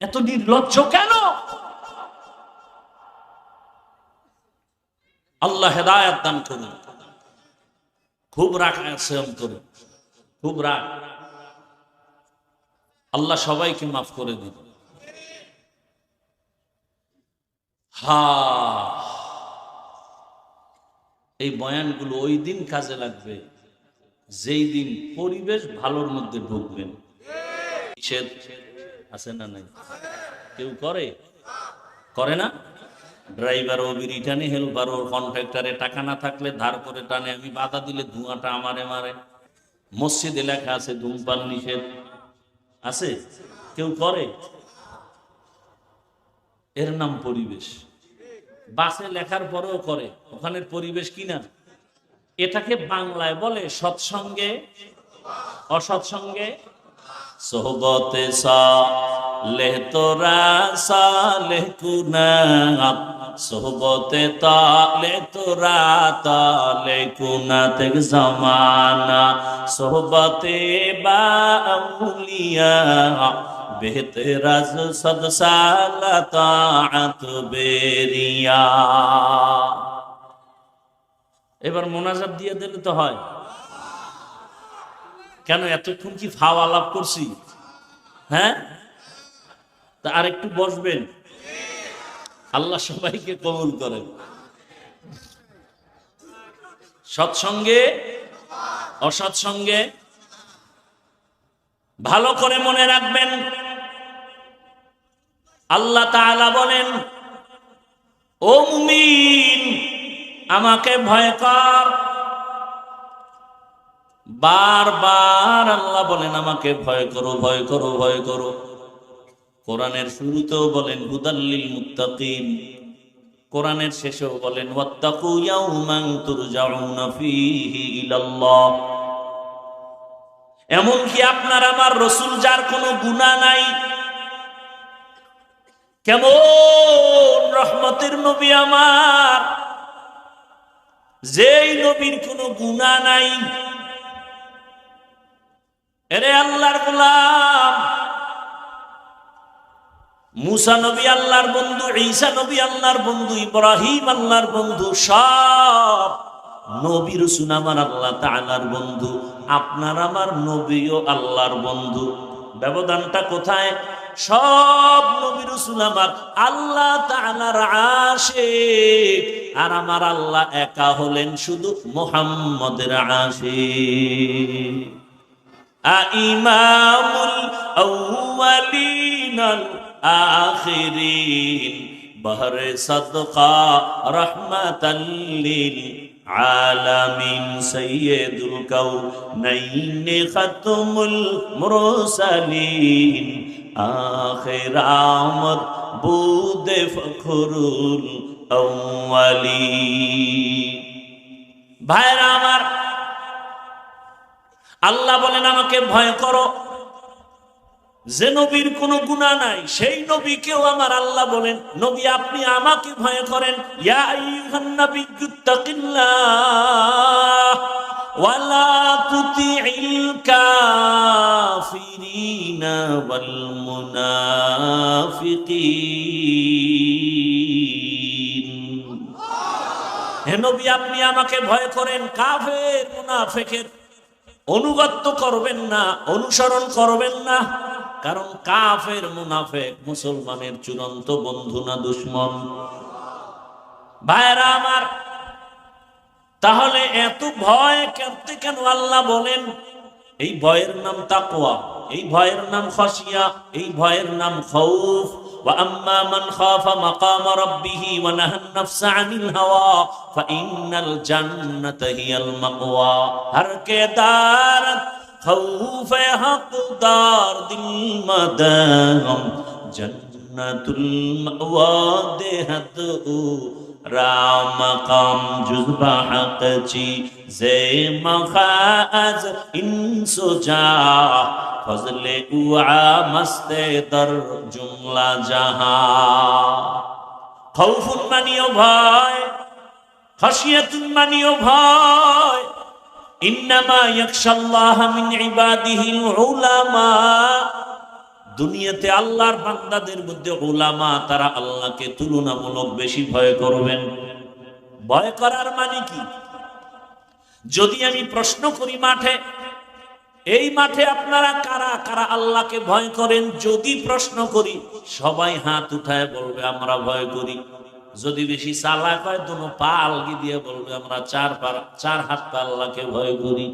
এত নির্লজ্জ কেন? আল্লাহ হেদায়েত দান করুন। খুব রাগ আছে অন্তরে, খুব রাগ। আল্লাহ সবাইকে মাফ করে দিন। এই বয়ানগুলো ওই দিন কাজে লাগবে যেই দিন পরিবেশ ভালোর মধ্যে ঢুকবেন। নিষেধ আছে না নাই? কেউ করে না? ড্রাইভার ও বিড়ি টানে, হেল্পার ও কন্ট্রাক্টরে টাকা না থাকলে ধার করে টানে, আমি বাধা দিলে ধোঁয়াটা আমারে মারে। মসজিদে লেখা আছে ধূমপান নিষেধ, আছে? কেউ করে? এর নাম পরিবেশ। বাসে লেখার পরেও করে, ওখানের পরিবেশ কিনা? এটাকে বাংলায় বলে সৎসঙ্গে অসৎসঙ্গে সোহবতে সালেহ তোরা সালেহ কুনাত, সোহবতে তালে তোরা তালে কুনাত জামানা, সোহবতে বা আউলিয়া বেহতেরাজ সদ সালা তাআত বেরিয়া। এবার মোনাজাত দিয়ে দিলে তো হয়। কেন এতক্ষণ কি ফাও আলাপ করছি? হ্যাঁ, তা আর একটু বসবেন, আল্লাহ সবাইকে কবুল করেন। সৎসঙ্গে অসৎসঙ্গে ভালো করে মনে রাখবেন, আল্লাহ তাআলা বলেন, ও মুমিন আমাকে ভয় কর। বারবার আল্লাহ বলেন আমাকে ভয় করো, ভয় করো, ভয় করো। কোরআনের শুরুতেও বলেন হুদাল্লিল মুত্তাকিন, কোরআনের শেষেও বলেন ওয়াত্তাকু ইয়াওমান তুরজাউনা ফীহি ইলাল্লাহ। এমনকি আপনার আমার রাসূল যার কোনো গুনাহ নাই, কেমন রহমতের নবী আমার, যেই নবীর কোনো গুনাহ নাই, এরে আল্লাহর গোলাম, মুসা নবী আল্লাহর বন্ধু, ঈসা নবী আল্লাহর বন্ধু, ইব্রাহিম আল্লাহর বন্ধু, সব নবী রাসূল আমার আল্লাহ তাআলার বন্ধু। আপনার আমার নবীও আল্লাহর বন্ধু। ব্যবধানটা কোথায়? সব নবী রাসূল আমার আল্লাহ তাআলার আশিক, আর আমার আল্লাহ একা হলেন শুধু মুহাম্মদের আশিক। ইমামুল আউয়ালিন আল আখিরিন বহরে সাদকা রাহমাতাল লিল আলামিন সাইয়্যিদুল কাউনাইন খাতমুল মুরসালিন আখির আমদ বুদে ফখরুল আউয়ালিন। ভাইরা আমার, আল্লাহ বলেন আমাকে ভয় করো। যে নবীর কোনো গুনাহ নাই সেই নবীকেও আমার আল্লাহ বলেন নবী আপনি আমাকে ভয় করেন। ইয়া আইয়ুহান নাবিয়্যুত্তাকিল্লাহ ওয়া লা তুতিইল কাফিরিনা ওয়াল মুনাফিকিন। হে নবী আপনি আমাকে ভয় করেন, কাফের মুনাফিকের অনুগত্য করবেন না, অনুসরণ করবেন না। কারণ কাফের মুনাফিক মুসলমানের চূড়ান্ত বন্ধু না দুশমন? ভাইরা আমার, তাহলে এত ভয় করতে কেন আল্লাহ বলেন? এই ভয়ের নাম তাকওয়া, এই ভয়ের নাম খাশিয়া, এই ভয়ের নাম খাউফ। ওয়া আম্মা মান খাফা মাকামা রাব্বিহি ওয়া নাহান নাফসা আনিল হাওয়া ফাইন্নাল জান্নাতা হিয়াল মাওয়া। হর কে দারত খৌফে হকদার দিল মাদাম জান্নাতুল মাওয়া দেহাত রাম কাম জুজবা হকচি জে মখাজ ইনসুজা ফজলে উআ মস্তে দর জুমলা জাহা। খৌফুন মানিও ভয়, খাশিয়াতুন মানিও ভয়। ইন্নামা ইয়াখশাল্লাহ মিন ইবাদিহিল উলামা। দুনিয়াতে আল্লাহর বান্দাদের মধ্যে উলামা, তারা আল্লাহকে তুলনামূলক বেশি ভয় করবেন। ভয় করার মানে কি? যদি আমি প্রশ্ন করি মাঠে, এই মাঠে আপনারা কারা কারা আল্লাহকে ভয় করেন? যদি প্রশ্ন করি সবাই হাত উঠায় বলবে আমরা ভয় করি। যদি বেশি চালাক হয় দুনো পা আলগি দিয়ে বলবে আমরা চার হাত পা আল্লাহকে ভয় করি।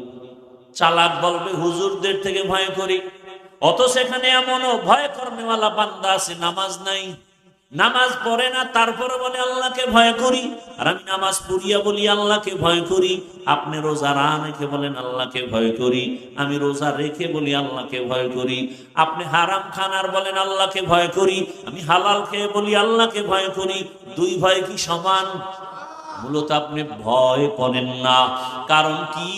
চালাক বলবে হুজুরদের থেকে ভয় করি। অত সেখানে এমনও ভয় করনেওয়ালা বান্দা আছে নামাজ নাই, নামাজ পড়ে না, তারপরে বলে আল্লাহকে ভয় করি। আর আমি নামাজ পড়িয়া বলি আল্লাহকে ভয় করি। আপনি রোজা রেখে বলেন আল্লাহকে ভয় করি, আমি রোজা রেখে বলি আল্লাহকে ভয় করি। আপনি হারাম খানার বলেন আল্লাহকে ভয় করি, আমি হালাল খেয়ে বলি আল্লাহকে ভয় করি। দুই ভয় কি সমান? মূলত আপনি ভয় করেন না। কারণ কি?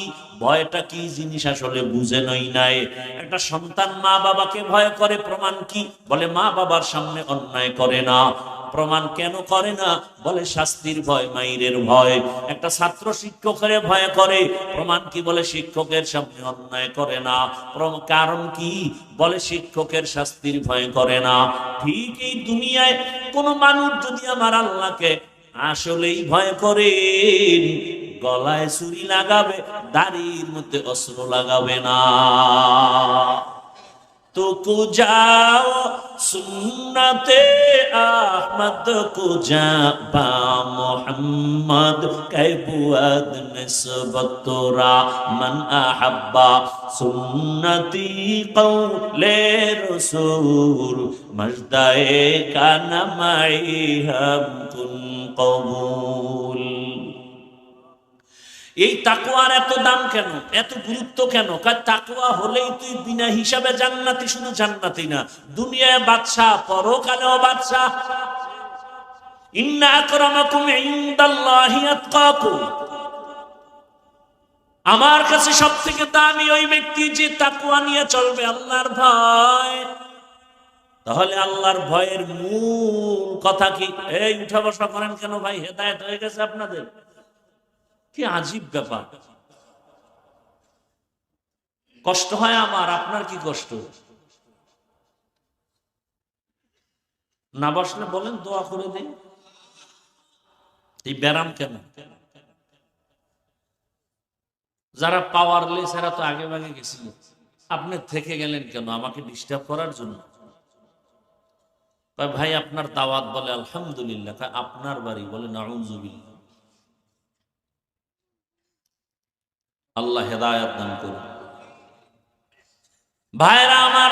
ভয়টা কি জিনিস আসলে বুঝেনই নাই। একটা সন্তান মা বাবাকে ভয় করে, প্রমাণ কি? বলে মা বাবার সামনে অন্যায় করে না। প্রমাণ কেন করে না? বলে শাস্তির ভয়, মাইরের ভয়। একটা ছাত্র শিক্ষকের ভয় করে, প্রমাণ কি? বলে শিক্ষকের সামনে অন্যায় করে না। কারণ কি? বলে শিক্ষকের শাস্তির ভয় করে না। ঠিক এই দুনিয়ায় কোন মানুষ যদি আমার আল্লাহকে আসলেই ভয় করেন, গলায় ছুরি লাগাবে, দাড়ির মধ্যে অস্ত্র লাগাবে না। तो को जाओ सुन्नते अहमद को जा बा मोहम्मद कैबुअद निस्बत तोरा मन अहब्बा सुन्नती कौले रसूल मजदाए का नमाई हम कुन कबूल। এই তাকওয়ার এত দাম কেন, এত গুরুত্ব কেন? কারণ তাকওয়া হলেই তুই বিনা হিসাবে জান্নাতি, শুধু জান্নাতি না, দুনিয়ায় বাদশাহ, পরকালেও বাদশাহ। ইন্না আকরামাকুম ইনদাল্লাহি আতকাকুম, আমার কাছে সবথেকে দামি ওই ব্যক্তি যে তাকওয়া নিয়ে চলবে, আল্লাহর ভয়। তাহলে আল্লাহর ভয়ের মূল কথা কি? এই উঠা বসা করেন কেন ভাই? হেদায়েত হয়ে গেছে আপনাদের? কি আজীব ব্যাপার! কষ্ট হয় আমার, আপনার কি কষ্ট? না বসলে বলেন, দোয়া করে দিন। এই ব্যারাম কেন? যারা পাওয়ারলেস এরা তো আগে ভাগে গেছিল, আপনি থেকে গেলেন কেন? আমাকে ডিস্টার্ব করার জন্য? ভাই আপনার দাওয়াত, বলে আলহামদুলিল্লাহ। আপনার বাড়ি, বলে নাউযুবিল্লাহ। আল্লাহ হেদায়েত দান করুন। ভাইরা আমার,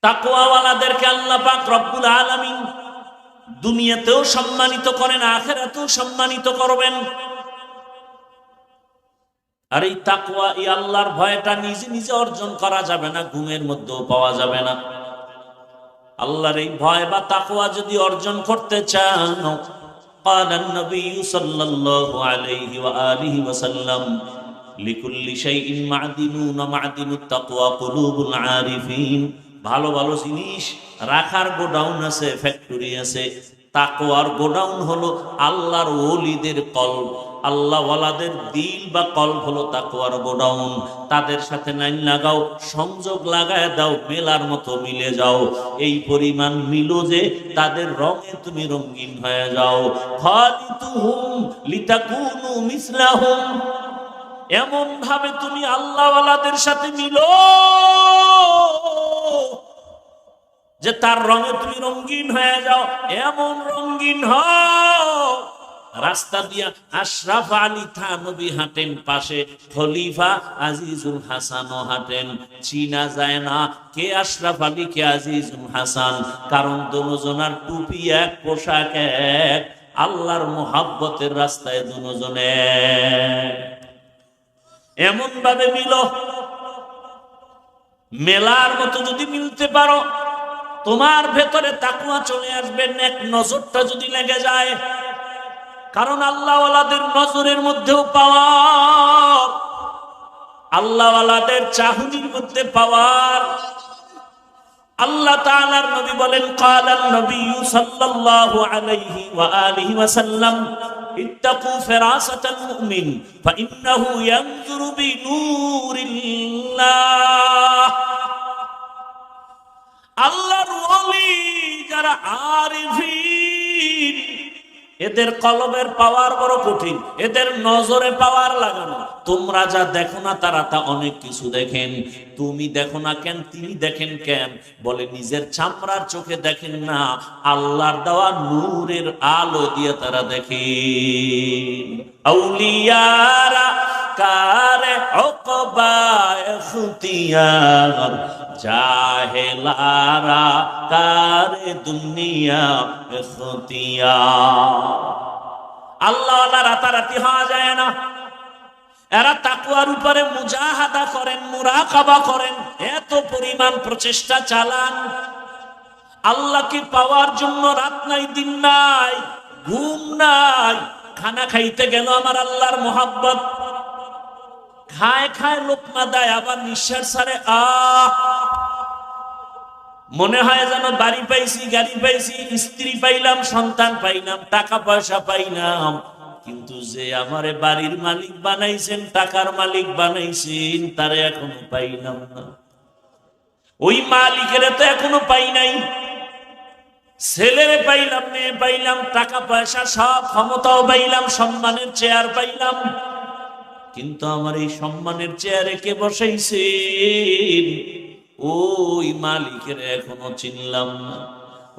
তাকওয়াওয়ালাদেরকে আল্লাহ পাক রব্বুল আলামিন দুনিয়াতেও সম্মানিত করেন, আখিরাতেও সম্মানিত করবেন। আর এই তাকওয়া, এই আল্লাহর ভয়টা নিজে নিজে অর্জন করা যাবে না, ঘুমের মধ্যেও পাওয়া যাবে না। আল্লাহর এই ভয় বা তাকওয়া যদি অর্জন করতে চান, قال النبي صلى الله عليه وآله وسلم لكل شيء معدنون معدن التقوى قلوب العارفين। ভালো ভালো জিনিস রাখার গোডাউন আছে, ফ্যাক্টরি আছে। তাকওয়ার গোডাউন হলো আল্লাহর ওলিদের কলব, আল্লাহ ওয়ালাদের দিল বা কলব হলো তাকওয়ার গোডাউন। তাদের সাথে লাইন লাগাও, সংযোগ লাগায় দাও, মেলার মতো মিলে যাও। এই পরিমাণ মিলো যে তাদের রঙে তুমি রঙিন হয়ে যাও। খালিতুহুম লিতাকুনু মিসলাহুম, এমন ভাবে তুমি আল্লাহ ওয়ালাদের সাথে মিলো যে তার রঙে তুমি রঙিন হয়ে যাও। এমন রঙিন হও, রাস্তা দিয়া আশরাফ আলী থানবী হাঁটেন, পাশে খলিফা আজিজুল হাসানও হাঁটেন। চিনা যায় না কে আশরাফ আলী কে আজিজুল হাসান, কারণ দুজনার টুপি এক, পোশাক এক। আল্লাহর মুহাব্বতের রাস্তায় দুজনে এমন ভাবে মিলো, মেলার মতো যদি মিলতে পারো, তোমার ভেতরে তাকওয়া চলে আসবে। নেক নজরটা যদি লেগে যায়, কারণ আল্লাহ ওয়ালাদের নজরের মধ্যেও পাওয়ার, আল্লাহ ওয়ালাদের চাহনির মধ্যে পাওয়ার। আল্লাহ তাআলার নবী বলেন, ক্বালান নবী সাল্লাল্লাহু আলাইহি ওয়া আলিহি ওয়া সাল্লাম, ইত্তাকু ফিরাসাতাল মুমিন ফাইন্নাহু ইয়ানজুরু বিনূরিল্লাহ। আল্লাহর ওলি যারা আরিফিন, এদের কলবের পাওয়ার বড় কঠিন, এদের নজরে পাওয়ার লাগানো। তোমরা যা দেখো না তারা তা অনেক কিছু দেখেন। তুমি দেখো না কেন? তিনি দেখেন কেন? বলে নিজের চামড়ার চোখে দেখেন না, আল্লাহর দেওয়া নূরের আলো দিয়ে তারা দেখেন। আউলিয়ারা কারে ওকবা ইখতিয়ার, জাহেলারা কারে দুনিয়া ইখতিয়ার। আল্লাহ ওয়ালা রাতারাতি হওয়া যায় না। এরা তাকওয়ার উপরে মুজাহাদা করেন, মুরাকাবা করেন, এত পরিমাণ প্রচেষ্টা চালান। আল্লাহকে পাওয়ার জন্য রাত নাই, দিন নাই, ঘুম নাই। খানা খাইতে গেল আমার আল্লাহর মোহাব্বত, খায় খায় লোকমা দেয়, আবার নিঃশ্বাস ছাড়ে। মনে হয় যেন বাড়ি পাইছি, গাড়ি পাইছি, স্ত্রী পাইলাম, সন্তান পাইলাম, টাকা পয়সা পাইলাম। কিন্তু যে আমারে বাড়ির মালিক বানাইছেন, টাকার মালিক বানাইছেন, তারে এখনো পাইলাম না। ওই মালিকের তো এখনো পাই নাই। ছেলেরে পাইলাম, মেয়ে পাইলাম, টাকা পয়সা সব, ক্ষমতাও পাইলাম, সম্মানের চেয়ার পাইলাম, কিন্তু আমার এই সম্মানের চেয়ারে কে বসাইছেন, ওই মালিকের এখনো চিনলাম না।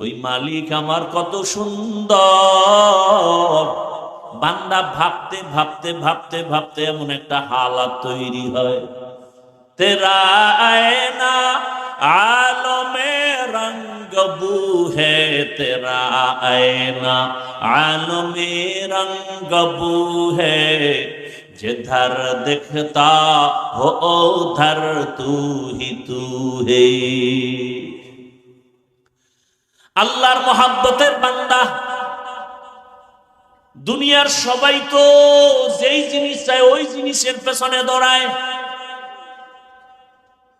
ওই মালিক আমার কত সুন্দর। বান্দা ভাবতে ভাবতে ভাবতে ভাবতে এমন একটা হালাত তৈরি হয়, তেরা আয়না আলমে রঙ্গ বু হে, তেরা আয়না আলমে রঙ্গ বু হে, जिधर दिखता हो उधर तू ही तू है। আল্লাহর মহাব্বতের বান্দা, দুনিয়ার সবাই তো যেই জিনিস চায় ওই জিনিসের পেছনে দৌড়ায়।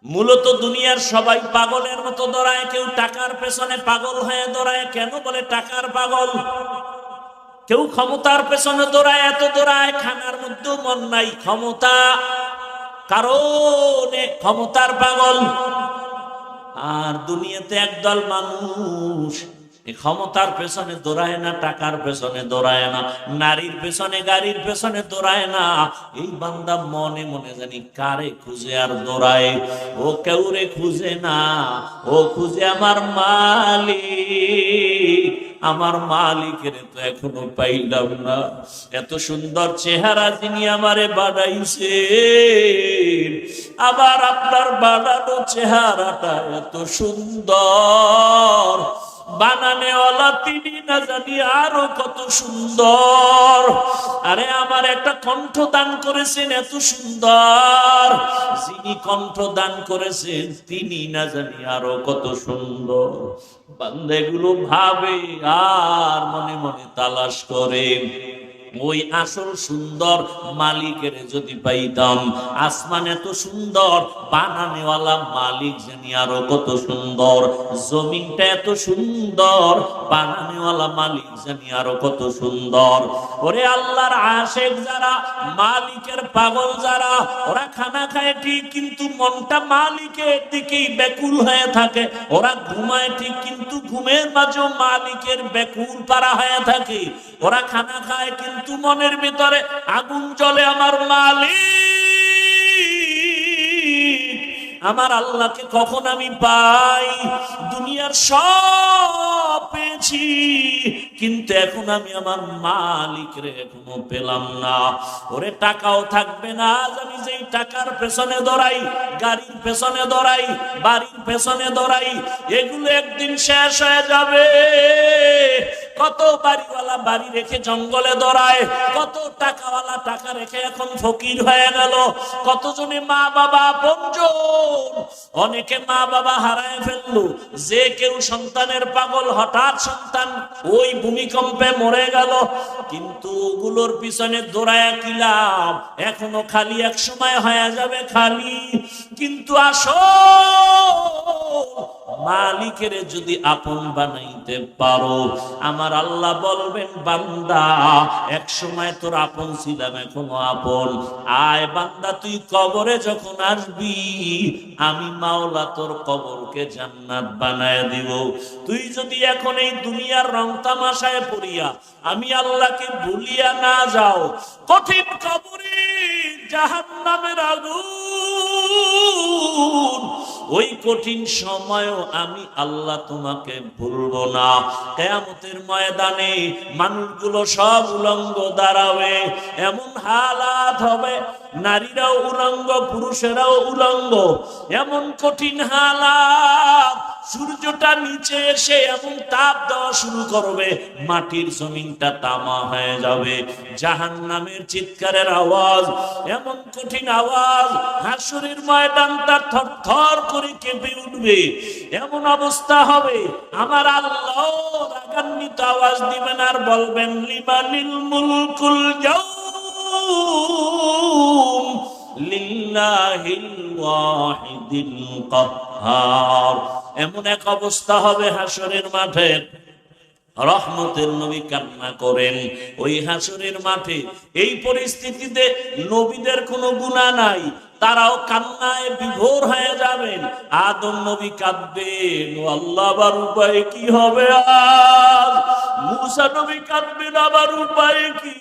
মূলত দুনিয়ার সবাই পাগলের মতো দৌড়ায়। কেউ টাকার পেছনে পাগল হয়ে দৌড়ায়। কেন বলে টাকার পাগল? কেউ ক্ষমতার পেছনে দৌড়ায়, এত দৌড়ায় খানার মধ্যেও মন নাই, ক্ষমতা কারণে ক্ষমতার পাগল। আর দুনিয়াতে একদল মানুষ ক্ষমতার পেছনে দৌড়ায় না, টাকার পেছনে দৌড়ায় না, নারীর পেছনে গাড়ির পেছনে দৌড়ায় না। এই বান্দা মনে মনে জানি কারে খুঁজে আর দৌড়ায়। ও কেউরে খুঁজে না, ও খুঁজে আমার মালিক। আমার মালিকের তো এখনো পাইলাম না। এত সুন্দর চেহারা যিনি আমারে বানাইছে, আবার আপনার বানানো চেহারাটা এত সুন্দর, বানানেওয়ালা তিনি না জানি আরো কত সুন্দর। আরে আমার একটা কণ্ঠ দান করেছেন এত সুন্দর, যিনি কণ্ঠ দান করেছেন তিনি না জানি আরো কত সুন্দর। বান্দা এগুলো ভাবে আর মনে মনে তালাশ করে। ওই আসল সুন্দর মালিকের যদি পাইতাম, আসমান এত সুন্দর, বানানেওয়ালা মালিক জানি আরো কত সুন্দর, জমিনটা এত সুন্দর, বানানেওয়ালা মালিক জানি আরো কত সুন্দর। ওরে আল্লাহর আশেক যারা, মালিকের পাগল যারা, ওরা খানা খায় ঠিক কিন্তু মনটা মালিকের দিকেই ব্যাকুল হয়ে থাকে। ওরা ঘুমায় ঠিক কিন্তু ঘুমের মাঝেও মালিকের ব্যাকুল পারা হয়ে থাকে। ওরা খানা খায় কিন্তু মনের ভিতরে আগুন জ্বলে, আমার মালিক আমার আল্লাহকে কখন আমি পাই। দুনিয়ার সব পেয়েছি কিন্তু এখন আমি আমার মালিকরে এখনো পেলাম না। ওরে টাকাও থাকবে না, আজ আমি যেই টাকার পেছনে দৌড়াই, গাড়ির পেছনে দৌড়াই, বাড়ির পেছনে দৌড়াই, এগুলো একদিন শেষ হয়ে যাবে। কত বাড়িওয়ালা বাড়ি রেখে জঙ্গলে দৌড়ায়, কত টাকাওয়ালা টাকা রেখে এখন ফকির হয়ে গেল। কতজনে মা বাবা আপনজন, অনেকে মা বাবা হারায় ফেললো। যে কেউ সন্তানের পাগল, হঠাৎ সন্তান ওই ভূমিকম্পে মরে গেল। কিন্তু ওগুলোর পিছনে দৌড়ায় কি লাভ? এখনো খালি, এক সময় হয়ে যাবে খালি। কিন্তু আসো মালিকের যদি আপন বানাইতে পারো, আমার আল্লাহ বলবেন বান্দা এক সময় তোর আপন ছিলাম, এখনো আপন। আয় বান্দা, তুই কবরে যখন আসবি, আমি মাওলা তোর কবরকে জান্নাত বানায় দিব। তুই যদি এখন এই দুনিয়ার রং তামাশায় পড়িয়া আমি আল্লাহকে ভুলিয়া না যাও, কঠিন কবরে জাহান্নামের আগুন, ওই কঠিন সময়ও আমি আল্লাহ তোমাকে ভুলবো না। কিয়ামতের ময়দানে মানুষগুলো সব উলঙ্গ দাঁড়াবে, এমন হালাত হবে, নারীরাও উলঙ্গ, পুরুষেরাও উলঙ্গ, এমন কঠিন হালাত। সূর্যটা নিচে এসে এমন তাপ দেওয়া শুরু করবে, মাটির জমিনটা তামা হয়ে যাবে। জাহান্নামের চিৎকারের আওয়াজ, এমন কঠিন আওয়াজ, হাসরের ময়দানটা থরথর করে কেঁপে উঠবে। এমন অবস্থা হবে, আমার আল্লাহ রাগান্বিত আওয়াজ দিবেন আর বলবেন, লিমানিল মুলকুল ইয়াউম লিল্লাহিল ওয়াহিদিল কাহ্হার। এমন এক অবস্থা হবে হাসরের মাঠে, রহমতের নবী কান্না করেন ওই হাসরের মাঠে। এই পরিস্থিতিতে নবীদের কোনো গুনাহ নাই, তারাও কান্নায় বিভোর হয়ে যাবেন। আদম নবী কাঁদবেন, ও আল্লাহ আবার উপায় কি হবে আজ? মুসা নবী কাঁদবেন, আবার উপায় কি?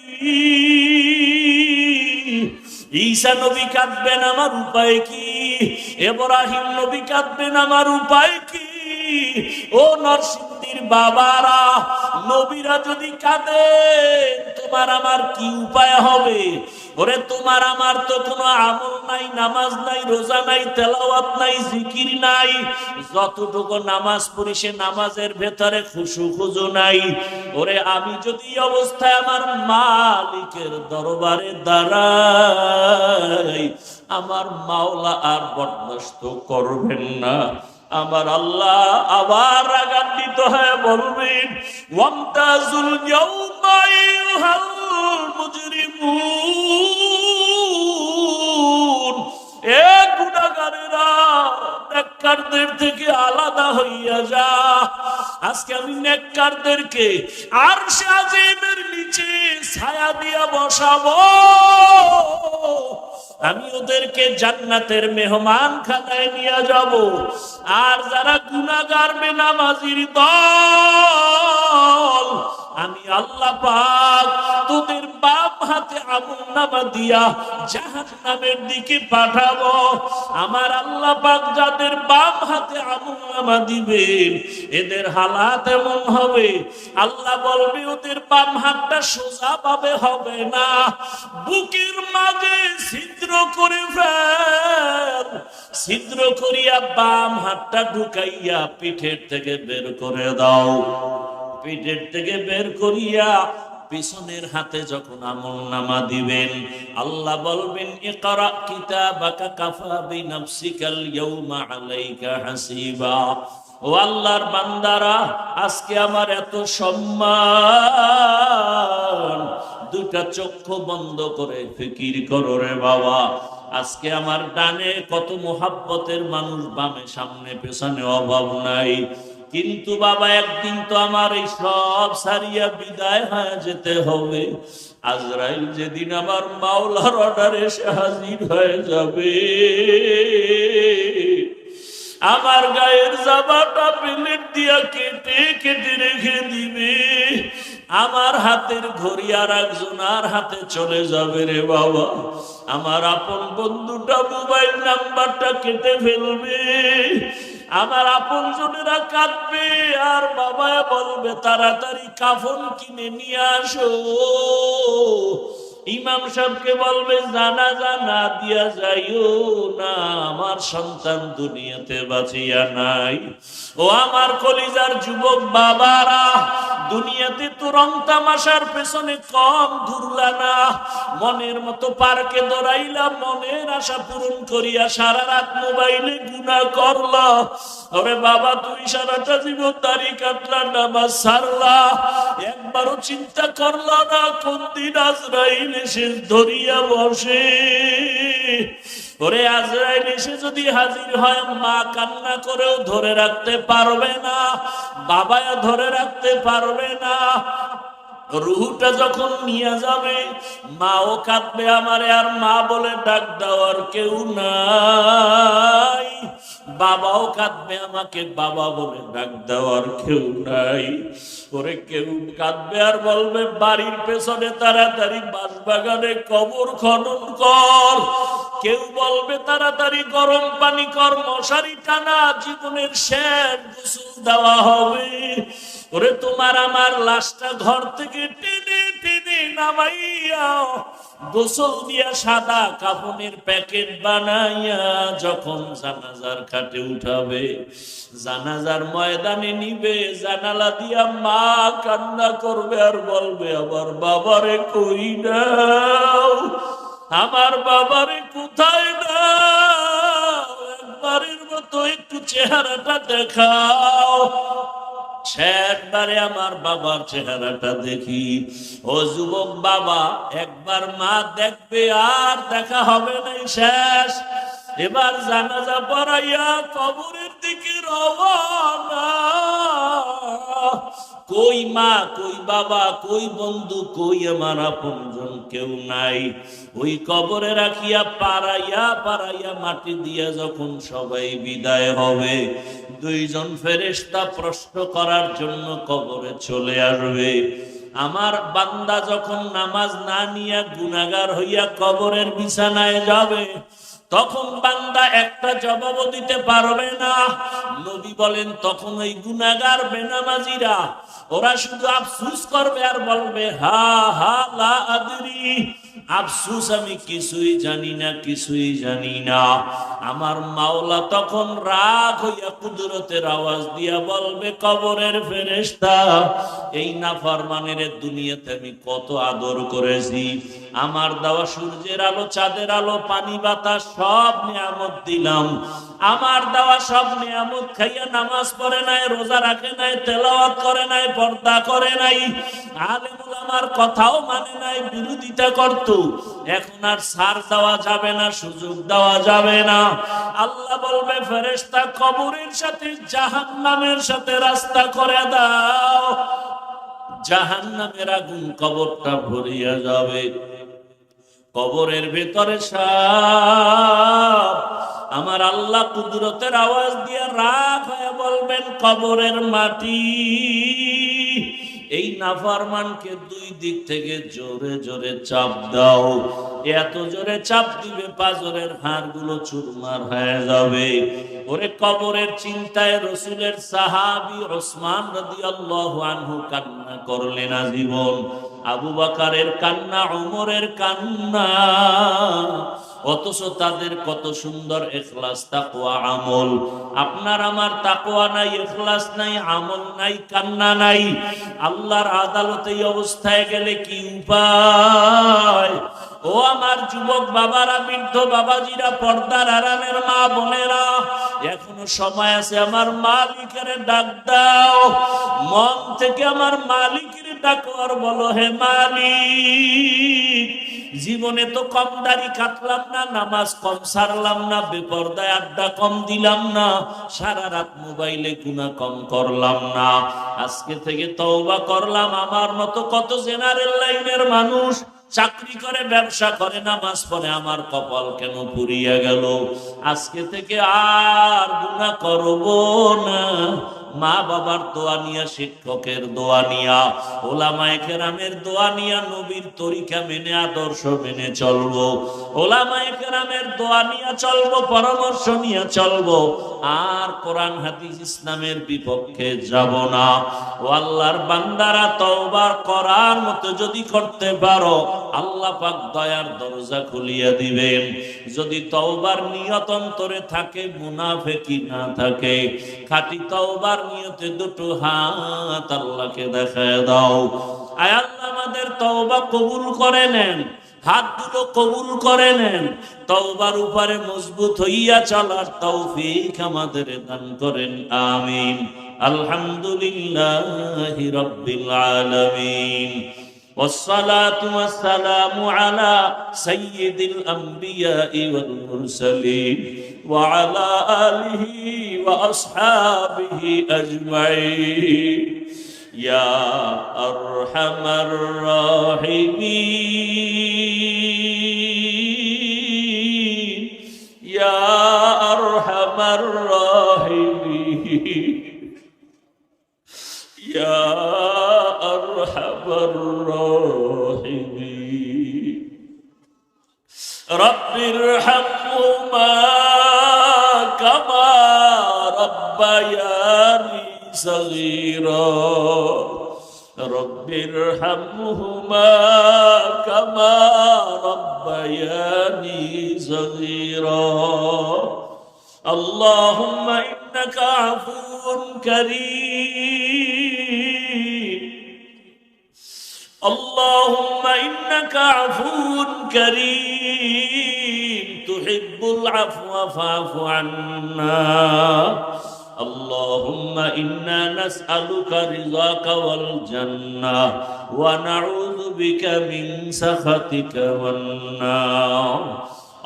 ঈসা নবী কাঁদবেন, আমার উপায় কি? ইব্রাহিম নবী কাঁদবেন, আমার উপায় কি? ও নরসিংদীর বাবারা, নবীরা যদি কাঁদে তোমার আমার কি উপায় হবে? ওরে তোমার আমার তো কোনো আমল নাই, নামাজ নাই, রোজা নাই, তেলাওয়াত নাই, জিকির নাই। যতটুকু নামাজ পড়ি সে নামাজের ভেতরে খুশু খুজু নাই। ওরে আমি যদি এই অবস্থায় আমার মালিকের দরবারে দাঁড়াই, আমার মাওলা আর বরদাস্ত করবেন না। আমার আল্লাহ আবার রাগান্বিত হয়ে বলবেন, ওয়ামতাজুল ইয়াউমা আইয়ুহাল মুজরিমুন, এ গুনাহগারেরা নেককারদের থেকে আলাদা হইয়া যা। আজকে আমি নেককারদেরকে আরশে আজিমের নিচে ছায়া দিয়া বসাবো। আমি ওদেরকে জান্নাতের মেহমান খানায় নিয়ে যাব। আর যারা গুনাহগার বেনামাজির দল, আমি আল্লাহ পাক তোদের বাম হাতে আমলনামা দিয়া জাহান্নামের দিকে পাঠাবো। আমার আল্লাহ পাক যাদের বাম হাতে আমলনামা দিবেন, এদের হালাত এমন হবে, আল্লাহ বলবে ওদের বাম হাতটা সোজা ভাবে হবে না, বুকের মাঝে ছিদ্র করে ফেল, ছিদ্র করিয়া বাম হাতটা ঢুকাইয়া পিঠের থেকে বের করে দাও। পিঠের থেকে বের করিয়া পিছনের হাতে যখন আমলনামা দিবেন, আল্লাহ বলবেন, ইকরা কিতাবাকা কাফা বিনাফসিকাল ইয়াউমা আলাইকা হাসিবা। ও আল্লাহর বান্দারা, আজকে আমার এত সম্মান, দুটা চক্ষু বন্ধ করে ফিকির করো রে বাবা। আজকে আমার ডানে কত মোহাব্বতের মানুষ, বামে সামনে পেছনে অভাব নাই। কিন্তু বাবা একদিন তো আমার এই সব সারিয়া বিদায় হয়ে যেতে হবে। আজরাইল যেদিন আমার মাওলার অর্ডারে এসে হাজির হয়ে যাবে, আমার গায়ের জামাটা প্লেট দিয়া কেটে কেটে রেখে দিবে। আমার হাতের ঘড়ি আর একজনের হাতে চলে যাবে রে বাবা। আমার আপন বন্ধুটা মোবাইল নাম্বারটা কেটে ফেলবে। আমার আপন জনেরা কাঁদবে, আর বাবা বলবে তাড়াতাড়ি কাফন কিনে নিয়ে আসো। ইমাম সাহেবকে বলবে জানাজা না দিয়া যাইও না, আমার সন্তান দুনিয়াতে বাঁচিয়া নাই। ও আমার কলিজার যুবক বাবারা, দুনিয়াতে তো রং তামাশার পেছনে কম ঘুরলা না, মনের মতো পার্কে দৌড়াইলা, মনের আশা পূরণ করিয়া সারা রাত মোবাইলে গুনাহ করলা। ওরে বাবা, তুই সারাটা জীবন দাড়ি কাটলা, নামাজ ছাড়লা, একবারও চিন্তা করলা না কোন দিন আজরাইল এসে ধরিয়া বসে। ওরে আজরাইল এসে যদি হাজির হয়, মা কান্না করেও ধরে রাখতে পারবে না, বাবাও ধরে রাখতে পারবে না। রুহুটা যখন নিয়ে যাবে, মাও কাঁদবে আমারে, আর মা বলে ডাক দেওয়ার কেউ নাই। বাবাও কাঁদবে আমাকে, বাবা বলে ডাক দেওয়ার কেউ নাই। ওরে কেউ কাঁদবে আর বলবে বাড়ির পেছনে তাড়াতাড়ি বাঁশবাগানে কবর খনন কর। কেউ বলবে তাড়াতাড়ি গরম পানি কর, মশারি টানা, জীবনের শেষ গোসল দেওয়া হবে। ওরে তোমার আমার লাশটা ঘর থেকে টেনে টেনে নামাইয়া গোসল দিয়া সাদা কাফনের প্যাকেট বানাইয়া যখন জানাজার খাটে উঠাবে, জানাজার ময়দানে নিবে, জানালা দিয়া মা কান্না করবে আর বলবে আমার বাবারে কই নাও, আমার বাবারে কোথায় নাও, একবারের মতো একটু চেহারাটা দেখাও। শেষবারে আমার বাবার চেহারাটা দেখি। ও যুবক বাবা, একবার মা দেখবে আর দেখা হবে না, শেষ। এবার জানাজা পড়াইয়া কবরের দিকে রওনা। কই মা, কই বাবা, কই বন্ধু, কই আমার আপনজন, কেউ নাই। ওই কবরে রাখিয়া পাড়াইয়া পাড়াইয়া মাটি দিয়া যখন সবাই বিদায় হবে, দুইজন ফেরেশতা প্রশ্ন করার জন্য কবরে চলে আসবে। আমার বান্দা যখন নামাজ না নিয়া গুনাহগার হইয়া কবরের বিছানায় যাবে, তখন বান্দা একটা জবাবও দিতে পারবে না। নবী বলেন তখন ওই গুনাহগার বেনামাজিরা ওরা শুধু আফসোস করবে আর বলবে হা হা লা আদরি, আফসোস আমি কিছুই জানি না, কিছুই জানি না। আমার মাওলা তখন রাগ হইয়া কুদরতের আওয়াজ দিয়া বলবে, কবরের ফেরেশতা, এই নাফরমানের দুনিয়াতে আমি কত আদর করেছি, আমার দেওয়া সূর্যের আলো, চাঁদের আলো, পানি বাতাস সব নিয়ামত দিলাম, আমার দেওয়া সব নিয়ামত খাইয়া নামাজ পড়ে নাই, রোজা রাখে নাই, তেলাওয়াত করে নাই, পর্দা করে নাই, আলেম উলামার কথাও মানে নাই, বিরোধিতা করত। এখন আর ছাড় দেওয়া যাবে না, সুযোগ দেওয়া যাবে না। আল্লাহ বলবে, ফেরেশতা কবরের সাথে জাহান্নামের সাথে রাস্তা করে দাও, জাহান্নামের আগুন কবরটা ভরিয়া যাবে। কবরের ভেতরে সাপ। আমার আল্লাহ কুদরতের আওয়াজ দিয়ে রাগ হয়ে বলবেন, কবরের মাটি, এই নাফরমানকে দুই দিক থেকে জোরে জোরে চাপ দাও। এত জোরে চাপ দিবে পাঁজরের হাড়গুলো চুরমার হয়ে যাবে। ওরে কবরের চিন্তায় রাসূলের সাহাবী ওসমান রাদিয়াল্লাহু আনহু কান্না করলেন আজীবন। আবু বকরের কান্না, ওমরের কান্না, অথচ তাদের কত সুন্দর ইখলাস, তাকওয়া, আমল। আপনার আমার তাকওয়া নাই, ইখলাস নাই, আমল নাই, কান্না নাই। আল্লাহর আদালতে এই অবস্থায় গেলে কি উপায়? ও আমার যুবক বাবারা, বৃদ্ধ বাবাজিরা, পর্দার আড়ালের মা বোনেরা, এখনো সময় আছে। আমার মালিকের ডাক দাও, মন থেকে আমার মালিকের ডাকো আর বলো, হে মালিক, জীবনে তো কম দাড়ি কাটলাম না, নামাজ কম সারলাম না, বেপরদায় আড্ডা কম দিলাম না, সারা রাত মোবাইলে গুনাহ কম করলাম না। আজকে থেকে তওবা করলাম। আমার মতো কত জেনারেল লাইনের মানুষ চাকরি করে, ব্যবসা করে, নামাজ পড়ে, আমার কপাল কেন পুড়িয়া গেল? আজকে থেকে আর গুনাহ করব না। মা বাবার দোয়া নিয়া, শিক্ষকের দোয়া নিয়া, ওলামায়ে কেরামের দোয়া নিয়া, নবীর তরিকা মেনে, আদর্শ মেনে চলবো। ওলামায়ে কেরামের দোয়া নিয়া চলবো, পরামর্শ নিয়ে চলবো। আর কোরআন হাদিস ইসলামের বিপক্ষে যাব না। ও আল্লাহর বান্দারা, তওবা করার মতো যদি করতে পারো, আল্লাহ পাক দয়ার দরজা খুলিয়া দিবেন। যদি তওবার নিয়ত অন্তরে থাকে, মুনাফিকি না থাকে, খাঁটি তওবার নিয়তে দুটো হাত আল্লাহকে দেখায় দাও। আয় আল্লাহ, আমাদের তওবা কবুল করে নেন, হাতগুলো কবুল করে নেন। তওবার উপরে মজবুত হইয়া চলার তৌফিক আমাদের দান করেন, আমিন। আলহামদুলিল্লাহি রাব্বিল আলামিন। والصلاة والسلام على سيد الأنبياء والمرسلين وعلى آله وأصحابه أجمعين يا أرحم الراحمين يا أرحم الراحمين يا أرحم الراحمين رب ارحمهما كما ربياني صغيرا رب ارحمهما كما ربياني صغيرا اللهم إنك عفو كريم اللهم إنك عفو كريم تحب العفو فاعف عنا اللهم إنا نسألك رضاك والجنة ونعوذ بك من سخطك والنار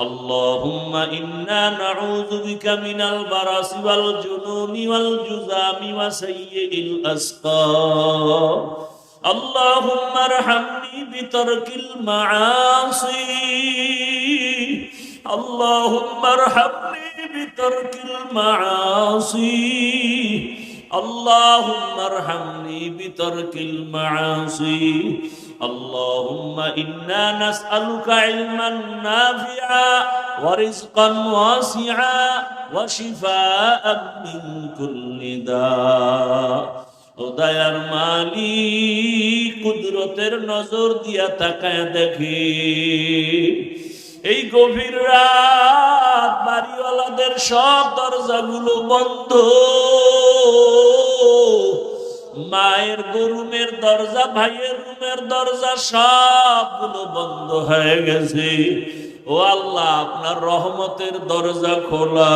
اللهم إنا نعوذ بك من البرص والجنون والجذام وسيء الأسقام اللهم ارحمني بترك المعاصي اللهم ارحمني بترك المعاصي اللهم ارحمني بترك المعاصي اللهم إنا نسألك علما نافعا ورزقا واسعا وشفاء من كل داء ও দয়ার মালিক কুদরতের নজর দিয়া তাকায় দেখি এই গভীর রাত বাড়িওয়ালাদের সব দরজাগুলো বন্ধ মায়ের রুমের দরজা ভাইয়ের রুমের দরজা সবগুলো বন্ধ হয়ে গেছে ও আল্লাহ আপনার রহমতের দরজা খোলা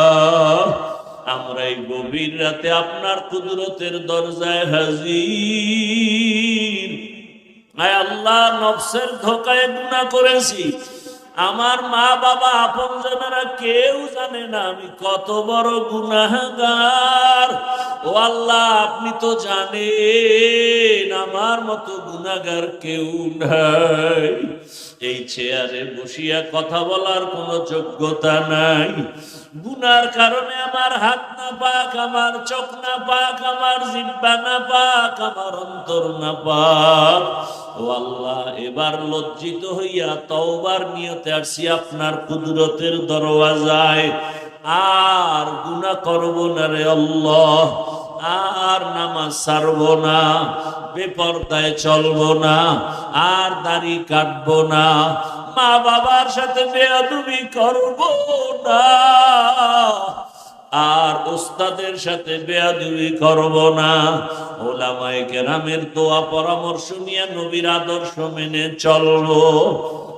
আমরা এই গভীর রাতে আপনার কুদরতের দরজায় হাজির আয় আল্লাহ নফসের ধোঁকায় গুনাহ করেছি আমার মা বাবা আপনজনেরা কেউ জানে না আমি কত বড় গুনাহগার ও আল্লাহ আপনি তো জানেন আমার মতো গুনাহগার কেউ নাই এই চেয়ারে বসিয়া কথা বলার কোনো যোগ্যতা নাই গুনার কারণে আমার হাত না পাক আমার চোখ না পাক আমার জিহ্বা না পাক আমার অন্তর না পাক ও আল্লাহ এবার লজ্জিত হইয়া তওবার নিয়তে আসছি আপনার কুদরতের দরওয়াজায় আর গুনাহ করব না রে আল্লাহ আর নামাজ ছাড়বো না বেপরদায় চলবো না আর দাড়ি কাটবো না মা বাবার সাথে বেয়াদবি করবো না আর উস্তাদের সাথে বেয়াদবি করব না ওলামায়ে কেরামের দোয়া পরামর্শ নিয়ে নবীর আদর্শ মেনে চলবো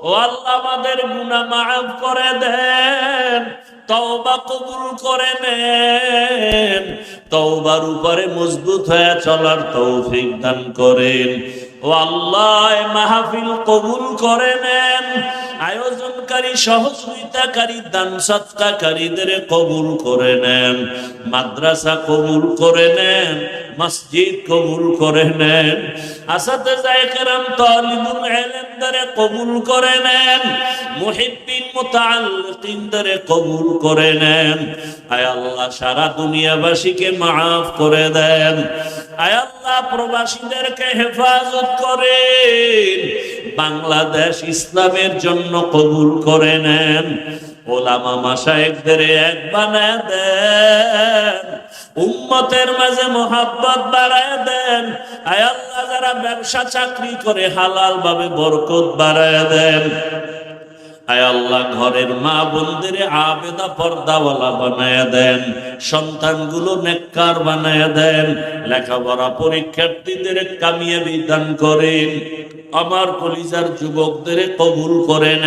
ও আল্লাহ আমাদের গুনাহ মাফ করে দেন তওবা কবুল করে নেন তওবার উপরে মজবুত হয়ে চলার তৌফিক দান করেন ও আল্লাহ মাহফিল কবুল করে নেন আয়োজনকারী সহযোগিতাকারী দান সৎকারীদের কবুল করে নেন মাদ্রাসা কবুল করে নেন মসজিদ কবুল করে নেন আসাতিজায়ে কেরাম তালিবুল ইলমদের কবুল করে নেন মুহিব্বিন মুতাআল্লিকিনদের কবুল করে নেন আয় আল্লাহ সারা দুনিয়াবাসীকে maaf করে দেন আয় আল্লাহ প্রবাসীদেরকে হেফাজত করেন বাংলাদেশ ইসলামের জন্য কবুল করে নেন ওলামা মাশায়েখদের এক বানায় দেন উম্মতের মাঝে মোহাব্বত বাড়ায় দেন আয় আল্লাহ যারা ব্যবসা চাকরি করে হালাল ভাবে বরকত বাড়ায় দেন আয় আল্লাহ ঘরের মা বোনদের আবেদা পর্দাওয়ালা বানায় দেন সন্তানগুলো নেককার বানায় দেন লেখাপড়া পরীক্ষার্থীদের কামিয়াবি দান করেন আমার কলিজার যুবকদের কবুল করেন